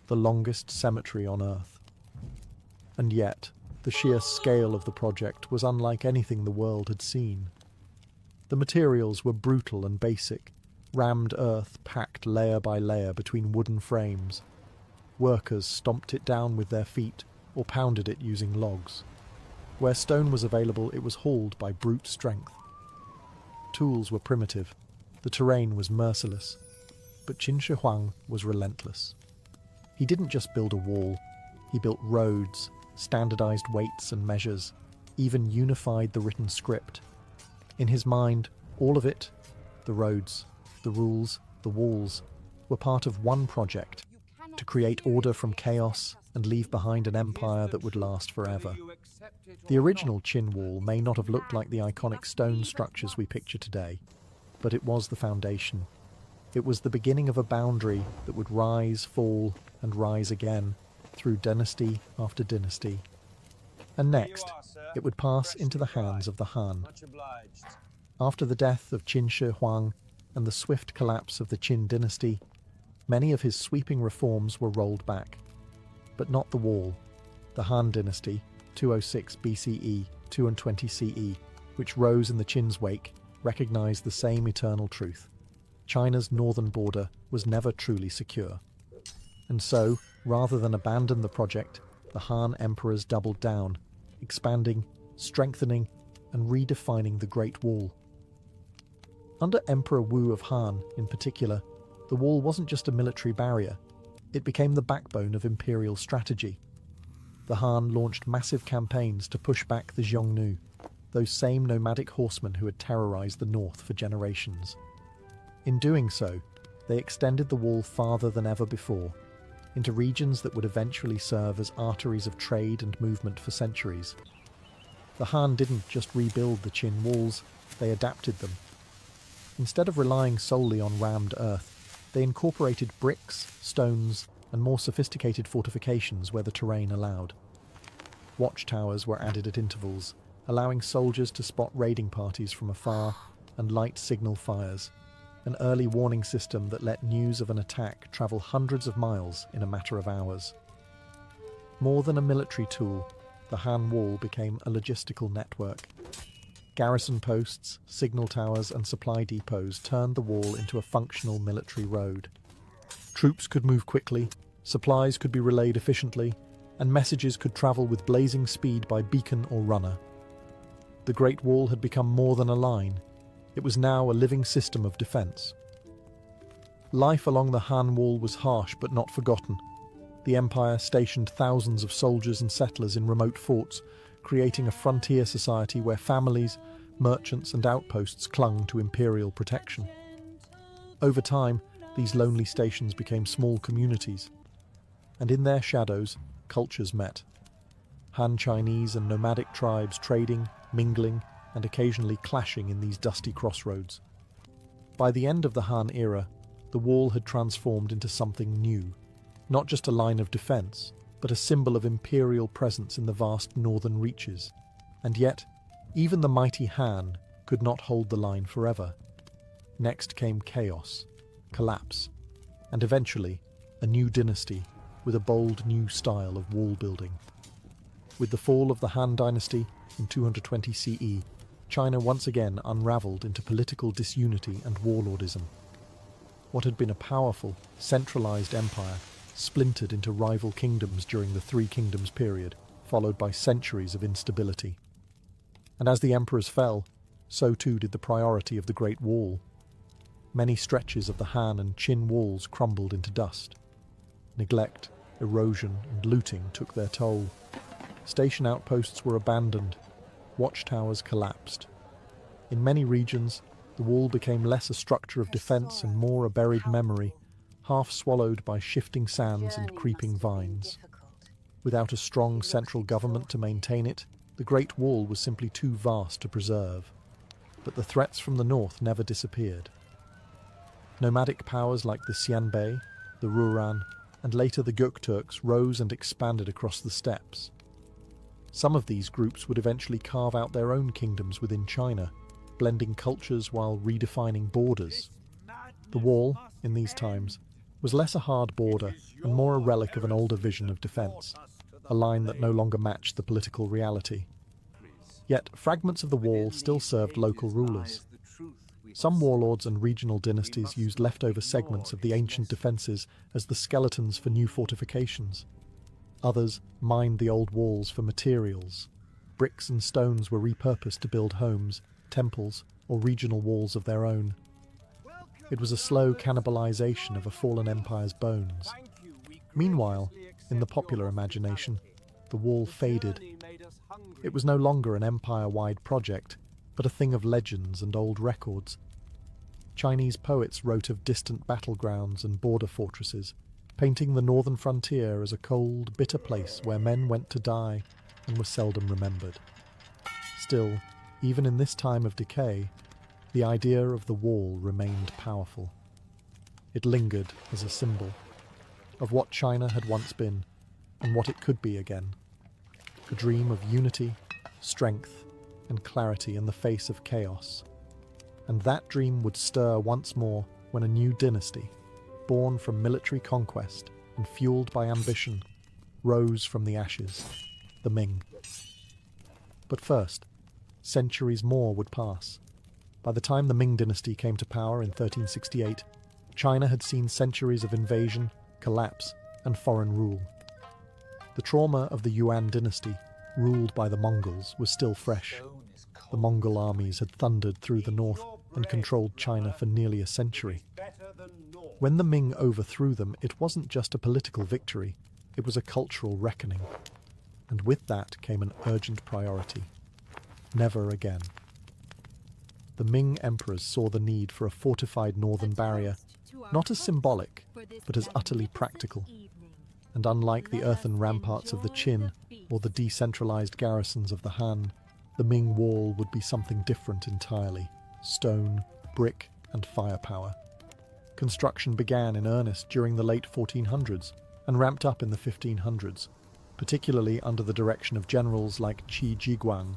the longest cemetery on earth. And yet, the sheer scale of the project was unlike anything the world had seen. The materials were brutal and basic, rammed earth packed layer by layer between wooden frames. Workers stomped it down with their feet or pounded it using logs. Where stone was available, it was hauled by brute strength. Tools were primitive, the terrain was merciless, but Qin Shi Huang was relentless. He didn't just build a wall, he built roads, standardized weights and measures, even unified the written script. In his mind, all of it, the roads, the rules, the walls, were part of one project: to create order from chaos and leave behind an empire that would last forever. The original Qin wall may not have looked like the iconic stone structures we picture today, but it was the foundation. It was the beginning of a boundary that would rise, fall, and rise again through dynasty after dynasty. And next, it would pass into the hands of the Han. After the death of Qin Shi Huang and the swift collapse of the Qin dynasty, many of his sweeping reforms were rolled back. But not the wall. The Han dynasty, 206 BCE, 220 CE, which rose in the Qin's wake, recognized the same eternal truth: China's northern border was never truly secure. And so, rather than abandon the project, the Han emperors doubled down, expanding, strengthening, and redefining the Great Wall. Under Emperor Wu of Han, in particular, the wall wasn't just a military barrier, it became the backbone of imperial strategy. The Han launched massive campaigns to push back the Xiongnu, those same nomadic horsemen who had terrorized the north for generations. In doing so, they extended the wall farther than ever before, into regions that would eventually serve as arteries of trade and movement for centuries. The Han didn't just rebuild the Qin walls, they adapted them. Instead of relying solely on rammed earth, they incorporated bricks, stones, and more sophisticated fortifications where the terrain allowed. Watchtowers were added at intervals, allowing soldiers to spot raiding parties from afar and light signal fires, an early warning system that let news of an attack travel hundreds of miles in a matter of hours. More than a military tool, the Han Wall became a logistical network. Garrison posts, signal towers, and supply depots turned the wall into a functional military road. Troops could move quickly, supplies could be relayed efficiently, and messages could travel with blazing speed by beacon or runner. The Great Wall had become more than a line. It was now a living system of defense. Life along the Han Wall was harsh but not forgotten. The Empire stationed thousands of soldiers and settlers in remote forts, creating a frontier society where families, merchants, and outposts clung to imperial protection. Over time, these lonely stations became small communities, and in their shadows, cultures met. Han Chinese and nomadic tribes trading, mingling, and occasionally clashing in these dusty crossroads. By the end of the Han era, the wall had transformed into something new, not just a line of defense, but a symbol of imperial presence in the vast northern reaches. And yet, even the mighty Han could not hold the line forever. Next came chaos, collapse, and eventually a new dynasty with a bold new style of wall building. With the fall of the Han dynasty in 220 CE, China once again unraveled into political disunity and warlordism. What had been a powerful, centralized empire splintered into rival kingdoms during the Three Kingdoms period, followed by centuries of instability. And as the emperors fell, so too did the priority of the Great Wall. Many stretches of the Han and Qin walls crumbled into dust. Neglect, erosion, and looting took their toll. Station outposts were abandoned. Watchtowers collapsed. In many regions, the wall became less a structure of defense and more a buried memory, half swallowed by shifting sands and creeping vines. Without a strong central government to maintain it, the Great Wall was simply too vast to preserve. But the threats from the north never disappeared. Nomadic powers like the Xianbei, the Rouran, and later the Gökturks rose and expanded across the steppes. Some of these groups would eventually carve out their own kingdoms within China, blending cultures while redefining borders. The wall, in these times, was less a hard border and more a relic of an older vision of defense, a line that no longer matched the political reality. Yet fragments of the wall still served local rulers. Some warlords and regional dynasties used leftover segments of the ancient defences as the skeletons for new fortifications. Others mined the old walls for materials. Bricks and stones were repurposed to build homes, temples, or regional walls of their own. It was a slow cannibalization of a fallen empire's bones. Meanwhile, in the popular imagination, the wall faded. It was no longer an empire-wide project, but a thing of legends and old records. Chinese poets wrote of distant battlegrounds and border fortresses, painting the northern frontier as a cold, bitter place where men went to die and were seldom remembered. Still, even in this time of decay, the idea of the wall remained powerful. It lingered as a symbol of what China had once been and what it could be again. A dream of unity, strength, and clarity in the face of chaos. And that dream would stir once more when a new dynasty, born from military conquest and fueled by ambition, rose from the ashes, the Ming. But first, centuries more would pass. By the time the Ming dynasty came to power in 1368, China had seen centuries of invasion, collapse, and foreign rule. The trauma of the Yuan dynasty, ruled by the Mongols, was still fresh. The Mongol armies had thundered through the north and controlled China for nearly a century. When the Ming overthrew them, it wasn't just a political victory, it was a cultural reckoning. And with that came an urgent priority. Never again. The Ming emperors saw the need for a fortified northern barrier, not as symbolic, but as utterly practical. And unlike the earthen ramparts of the Qin or the decentralized garrisons of the Han, the Ming wall would be something different entirely: stone, brick, and firepower. Construction began in earnest during the late 1400s and ramped up in the 1500s, particularly under the direction of generals like Qi Jiguang,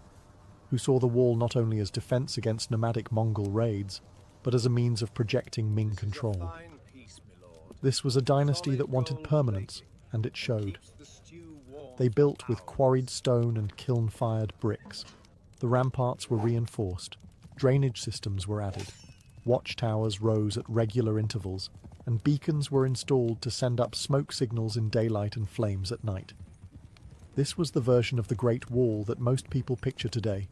who saw the wall not only as defense against nomadic Mongol raids, but as a means of projecting Ming control. This was a dynasty that wanted permanence, and it showed. They built with quarried stone and kiln-fired bricks. The ramparts were reinforced, drainage systems were added, watchtowers rose at regular intervals, and beacons were installed to send up smoke signals in daylight and flames at night. This was the version of the Great Wall that most people picture today.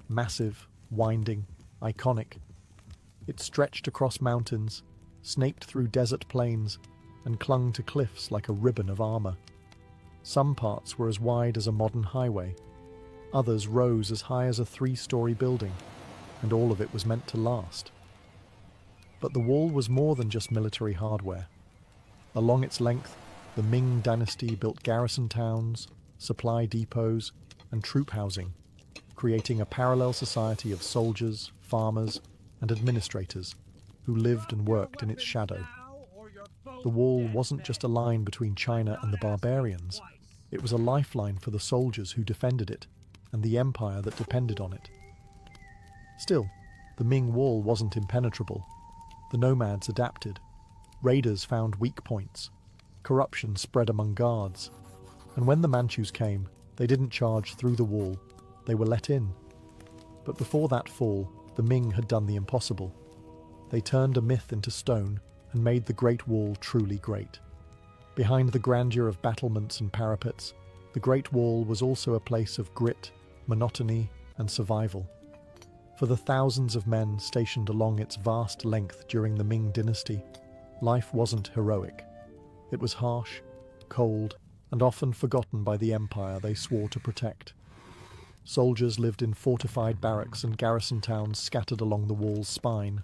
Massive, winding, iconic. It stretched across mountains, snaked through desert plains, and clung to cliffs like a ribbon of armor. Some parts were as wide as a modern highway. Others rose as high as a 3-story building, and all of it was meant to last. But the wall was more than just military hardware. Along its length, the Ming dynasty built garrison towns, supply depots, and troop housing, creating a parallel society of soldiers, farmers, and administrators, who lived and worked in its shadow. The wall wasn't just a line between China and the barbarians. It was a lifeline for the soldiers who defended it and the empire that depended on it. Still, the Ming Wall wasn't impenetrable. The nomads adapted. Raiders found weak points. Corruption spread among guards. And when the Manchus came, they didn't charge through the wall. They were let in. But before that fall, the Ming had done the impossible. They turned a myth into stone and made the Great Wall truly great. Behind the grandeur of battlements and parapets, the Great Wall was also a place of grit, monotony, and survival. For the thousands of men stationed along its vast length during the Ming dynasty, life wasn't heroic. It was harsh, cold, and often forgotten by the empire they swore to protect. Soldiers lived in fortified barracks and garrison towns scattered along the wall's spine.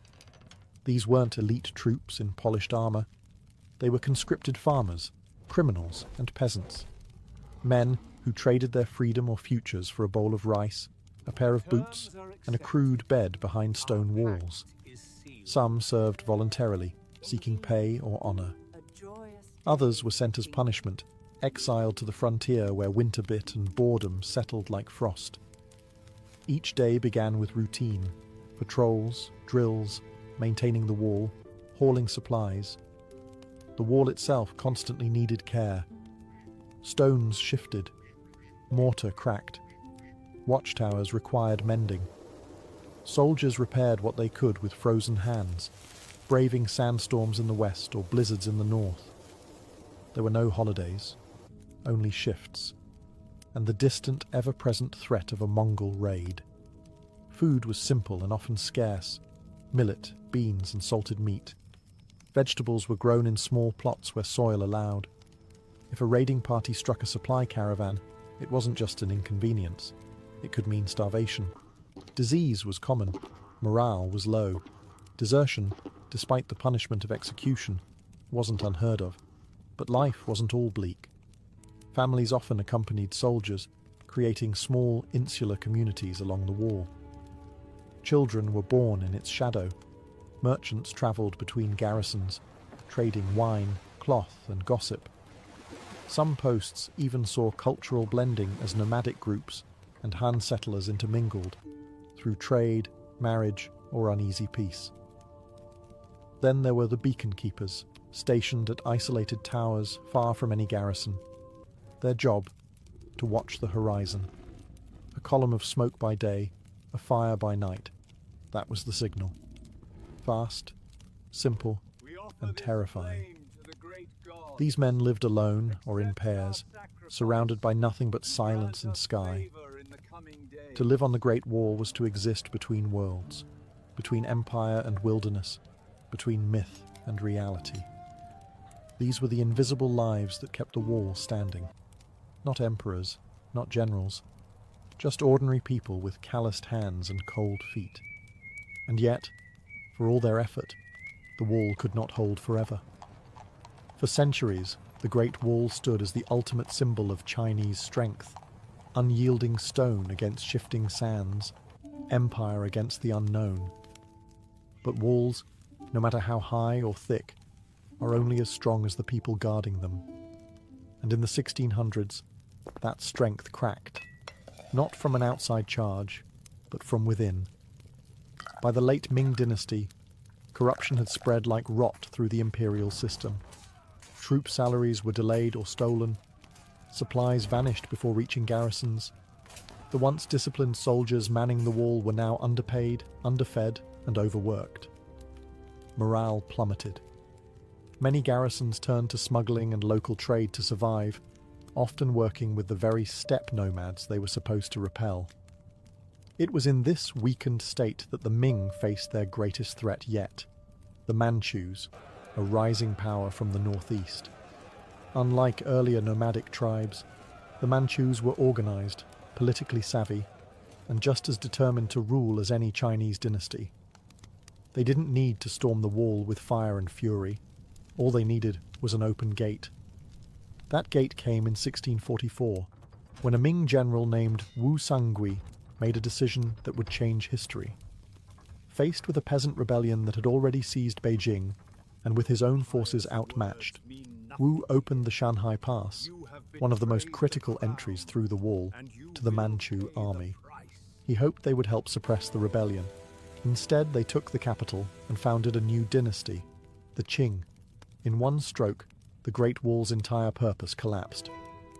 These weren't elite troops in polished armour. They were conscripted farmers, criminals, and peasants. Men who traded their freedom or futures for a bowl of rice, a pair of boots, and a crude bed behind stone walls. Some served voluntarily, seeking pay or honour. Others were sent as punishment, exiled to the frontier where winter bit and boredom settled like frost. Each day began with routine: patrols, drills, maintaining the wall, hauling supplies. The wall itself constantly needed care. Stones shifted, mortar cracked, watchtowers required mending. Soldiers repaired what they could with frozen hands, braving sandstorms in the west or blizzards in the north. There were no holidays, only shifts, and the distant, ever-present threat of a Mongol raid. Food was simple and often scarce: millet, beans, and salted meat. Vegetables were grown in small plots where soil allowed. If a raiding party struck a supply caravan, it wasn't just an inconvenience. It could mean starvation. Disease was common. Morale was low. Desertion, despite the punishment of execution, wasn't unheard of. But life wasn't all bleak. Families often accompanied soldiers, creating small, insular communities along the wall. Children were born in its shadow. Merchants travelled between garrisons, trading wine, cloth, and gossip. Some posts even saw cultural blending as nomadic groups and Han settlers intermingled, through trade, marriage, or uneasy peace. Then there were the beacon keepers, stationed at isolated towers far from any garrison. Their job, to watch the horizon. A column of smoke by day, a fire by night. That was the signal. Fast, simple, and terrifying. These men lived alone or in pairs, surrounded by nothing but silence and sky. To live on the Great Wall was to exist between worlds, between empire and wilderness, between myth and reality. These were the invisible lives that kept the wall standing. Not emperors, not generals, just ordinary people with calloused hands and cold feet. And yet, for all their effort, the wall could not hold forever. For centuries, the Great Wall stood as the ultimate symbol of Chinese strength: unyielding stone against shifting sands, empire against the unknown. But walls, no matter how high or thick, are only as strong as the people guarding them. And in the 1600s, that strength cracked, not from an outside charge, but from within. By the late Ming dynasty, corruption had spread like rot through the imperial system. Troop salaries were delayed or stolen. Supplies vanished before reaching garrisons. The once disciplined soldiers manning the wall were now underpaid, underfed, and overworked. Morale plummeted. Many garrisons turned to smuggling and local trade to survive, often working with the very steppe nomads they were supposed to repel. It was in this weakened state that the Ming faced their greatest threat yet: the Manchus, a rising power from the northeast. Unlike earlier nomadic tribes, the Manchus were organized, politically savvy, and just as determined to rule as any Chinese dynasty. They didn't need to storm the wall with fire and fury. All they needed was an open gate. That gate came in 1644, when a Ming general named Wu Sangui made a decision that would change history. Faced with a peasant rebellion that had already seized Beijing, and with his own forces outmatched, Wu opened the Shanhai Pass, one of the most critical entries through the wall, to the Manchu army. He hoped they would help suppress the rebellion. Instead, they took the capital and founded a new dynasty, the Qing. In one stroke, the Great Wall's entire purpose collapsed.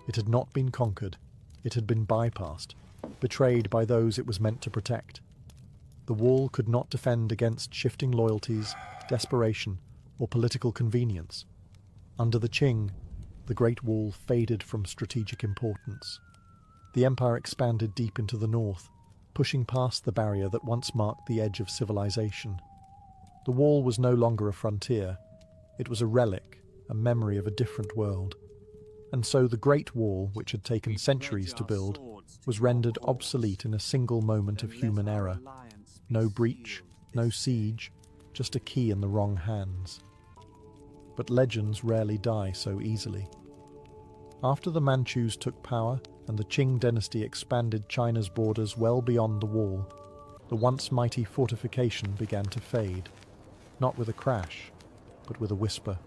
It had not been conquered. It had been bypassed, betrayed by those it was meant to protect. The wall could not defend against shifting loyalties, desperation, or political convenience. Under the Qing, the Great Wall faded from strategic importance. The empire expanded deep into the north, pushing past the barrier that once marked the edge of civilization. The wall was no longer a frontier. It was a relic, a memory of a different world. And so the Great Wall, which had taken centuries to build, was rendered obsolete in a single moment of human error. No breach, no siege, just a key in the wrong hands. But legends rarely die so easily. After the Manchus took power and the Qing dynasty expanded China's borders well beyond the wall, the once mighty fortification began to fade, not with a crash, but with a whisper.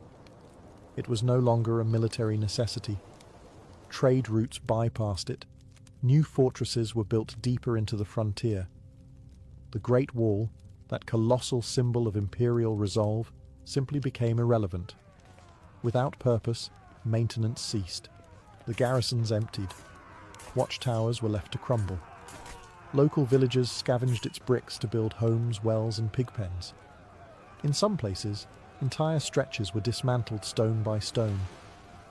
It was no longer a military necessity. Trade routes bypassed it. New fortresses were built deeper into the frontier. The Great Wall, that colossal symbol of imperial resolve, simply became irrelevant. Without purpose, maintenance ceased. The garrisons emptied. Watchtowers were left to crumble. Local villagers scavenged its bricks to build homes, wells, and pig pens. In some places, entire stretches were dismantled stone by stone,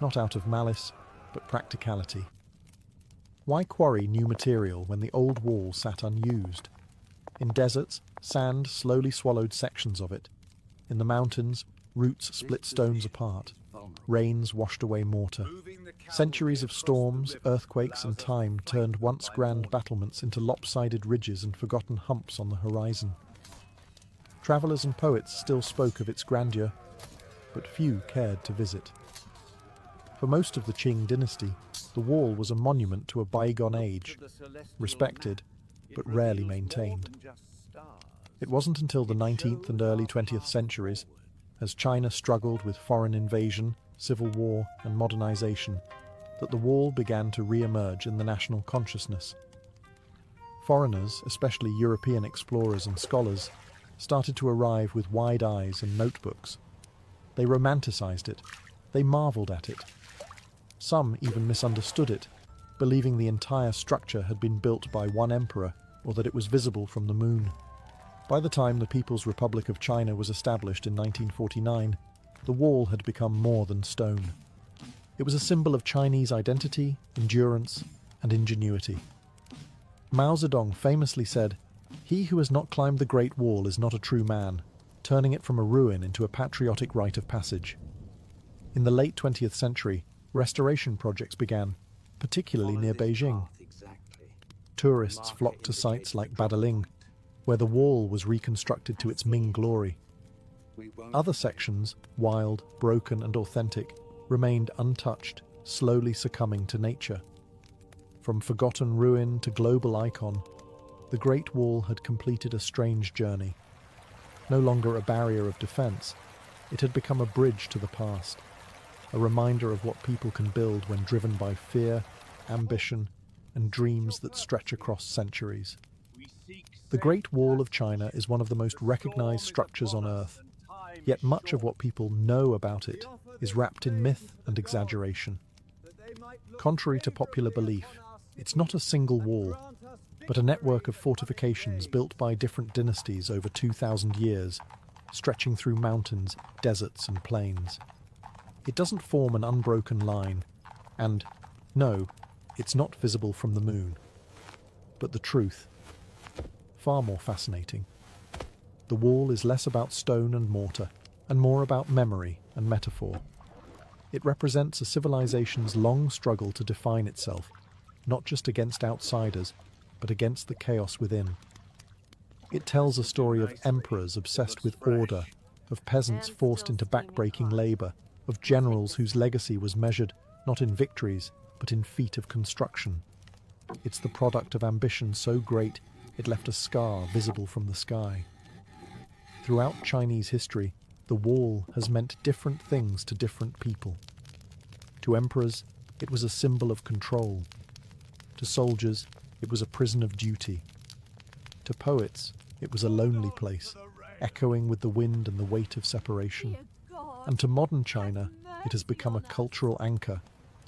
not out of malice, but practicality. Why quarry new material when the old wall sat unused? In deserts, sand slowly swallowed sections of it. In the mountains, roots split stones apart. Rains washed away mortar. Centuries of storms, earthquakes, and time turned once grand battlements into lopsided ridges and forgotten humps on the horizon. Travellers and poets still spoke of its grandeur, but few cared to visit. For most of the Qing dynasty, the wall was a monument to a bygone age, respected, but rarely maintained. It wasn't until the 19th and early 20th centuries, as China struggled with foreign invasion, civil war, and modernization, that the wall began to re-emerge in the national consciousness. Foreigners, especially European explorers and scholars, started to arrive with wide eyes and notebooks. They romanticized it. They marveled at it. Some even misunderstood it, believing the entire structure had been built by one emperor or that it was visible from the moon. By the time the People's Republic of China was established in 1949, the wall had become more than stone. It was a symbol of Chinese identity, endurance, and ingenuity. Mao Zedong famously said, "He who has not climbed the Great Wall is not a true man," turning it from a ruin into a patriotic rite of passage. In the late 20th century, restoration projects began, particularly near Beijing. Tourists flocked to sites like bustling, where the wall was reconstructed to its Ming glory. Other sections, wild, broken, and authentic, remained untouched, slowly succumbing to nature. From forgotten ruin to global icon, the Great Wall had completed a strange journey. No longer a barrier of defense, it had become a bridge to the past, a reminder of what people can build when driven by fear, ambition, and dreams that stretch across centuries. The Great Wall of China is one of the most recognized structures on Earth, yet much of what people know about it is wrapped in myth and exaggeration. Contrary to popular belief, it's not a single wall, but a network of fortifications built by different dynasties over 2,000 years, stretching through mountains, deserts, and plains. It doesn't form an unbroken line, and, no, it's not visible from the moon. But the truth, far more fascinating. The wall is less about stone and mortar, and more about memory and metaphor. It represents a civilization's long struggle to define itself, not just against outsiders, but against the chaos within. It tells a story of emperors obsessed with order, of peasants forced into backbreaking labor, of generals whose legacy was measured not in victories, but in feat of construction. It's the product of ambition so great it left a scar visible from the sky. Throughout Chinese history, the wall has meant different things to different people. To emperors, it was a symbol of control. To soldiers, it was a prison of duty. To poets, it was a lonely place, echoing with the wind and the weight of separation. And to modern China, it has become a cultural anchor,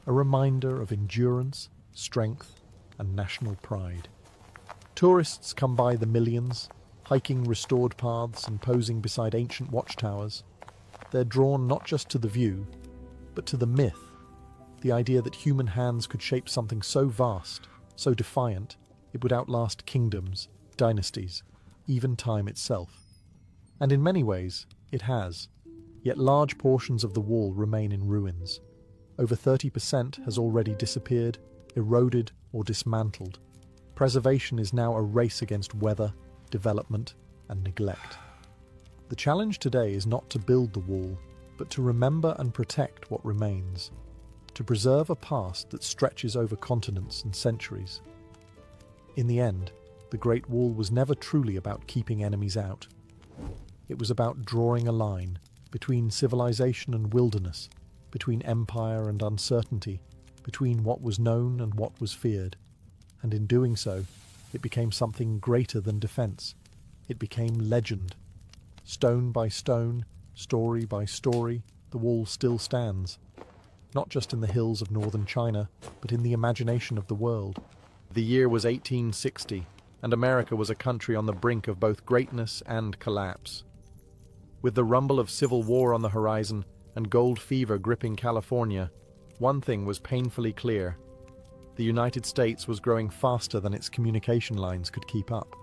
a reminder of endurance, strength, and national pride. Tourists come by the millions, hiking restored paths and posing beside ancient watchtowers. They're drawn not just to the view, but to the myth, the idea that human hands could shape something so vast, so defiant, it would outlast kingdoms, dynasties, even time itself. And in many ways, it has. Yet large portions of the wall remain in ruins. Over 30% has already disappeared, eroded, or dismantled. Preservation is now a race against weather, development, and neglect. The challenge today is not to build the wall, but to remember and protect what remains, to preserve a past that stretches over continents and centuries. In the end, the Great Wall was never truly about keeping enemies out. It was about drawing a line between civilization and wilderness, between empire and uncertainty, between what was known and what was feared. And in doing so, it became something greater than defense. It became legend. Stone by stone, story by story, the wall still stands. Not just in the hills of northern China, but in the imagination of the world. The year was 1860, and America was a country on the brink of both greatness and collapse. With the rumble of civil war on the horizon and gold fever gripping California, one thing was painfully clear. The United States was growing faster than its communication lines could keep up.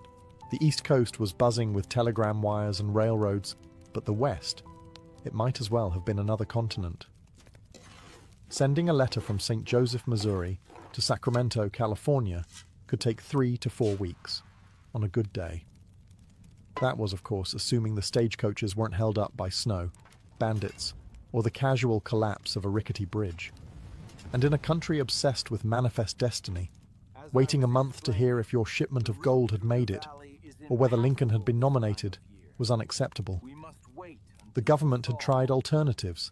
The East Coast was buzzing with telegram wires and railroads, but the West, it might as well have been another continent. Sending a letter from St. Joseph, Missouri, to Sacramento, California, could take 3 to 4 weeks, on a good day. That was, of course, assuming the stagecoaches weren't held up by snow, bandits, or the casual collapse of a rickety bridge. And in a country obsessed with manifest destiny, waiting a month to hear if your shipment of gold had made it, or whether Lincoln had been nominated, was unacceptable. The government had tried alternatives,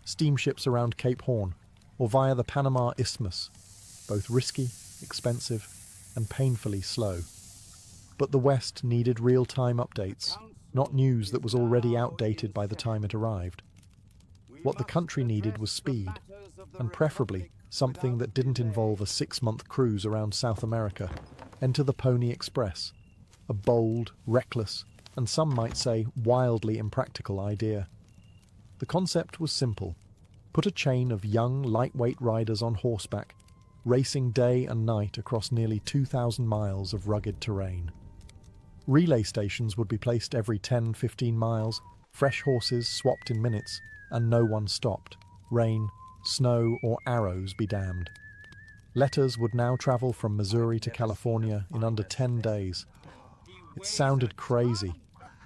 steamships around Cape Horn, or via the Panama Isthmus, both risky, expensive, and painfully slow. But the West needed real-time updates, not news that was already outdated by the time it arrived. What the country needed was speed, and preferably something that didn't involve a 6-month cruise around South America. Enter the Pony Express, a bold, reckless, and some might say wildly impractical idea. The concept was simple. Put a chain of young, lightweight riders on horseback, racing day and night across nearly 2,000 miles of rugged terrain. Relay stations would be placed every 10-15 miles, fresh horses swapped in minutes, and no one stopped. Rain, snow, or arrows be damned. Letters would now travel from Missouri to California in under 10 days. It sounded crazy,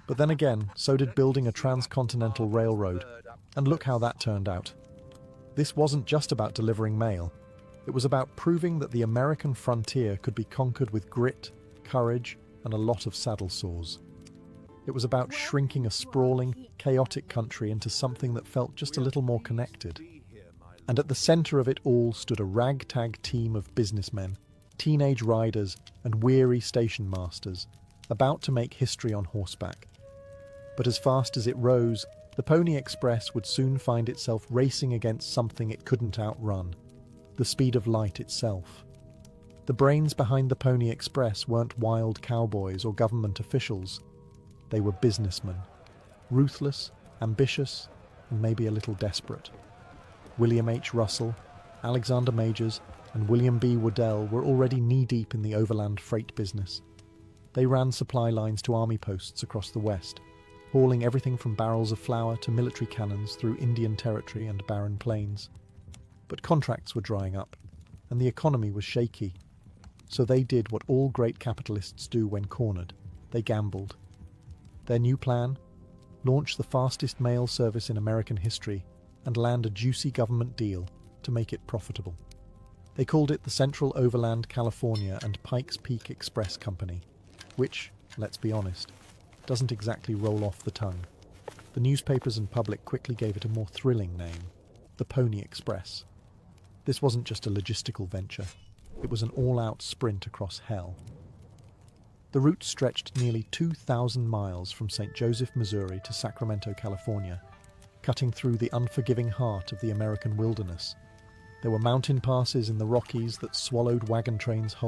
but then again, so did building a transcontinental railroad, and look how that turned out. This wasn't just about delivering mail. It was about proving that the American frontier could be conquered with grit, courage, and a lot of saddle sores. It was about shrinking a sprawling, chaotic country into something that felt just a little more connected. And at the center of it all stood a ragtag team of businessmen, teenage riders, and weary station masters, about to make history on horseback. But as fast as it rose, the Pony Express would soon find itself racing against something it couldn't outrun: the speed of light itself. The brains behind the Pony Express weren't wild cowboys or government officials. They were businessmen, ruthless, ambitious, and maybe a little desperate. William H. Russell, Alexander Majors, and William B. Waddell were already knee-deep in the overland freight business. They ran supply lines to army posts across the West, hauling everything from barrels of flour to military cannons through Indian Territory and barren plains. But contracts were drying up, and the economy was shaky. So they did what all great capitalists do when cornered. They gambled. Their new plan? Launch the fastest mail service in American history and land a juicy government deal to make it profitable. They called it the Central Overland California and Pikes Peak Express Company, which, let's be honest, doesn't exactly roll off the tongue. The newspapers and public quickly gave it a more thrilling name, the Pony Express. This wasn't just a logistical venture, it was an all-out sprint across hell. The route stretched nearly 2,000 miles from St. Joseph, Missouri to Sacramento, California, cutting through the unforgiving heart of the American wilderness. There were mountain passes in the Rockies that swallowed wagon trains whole.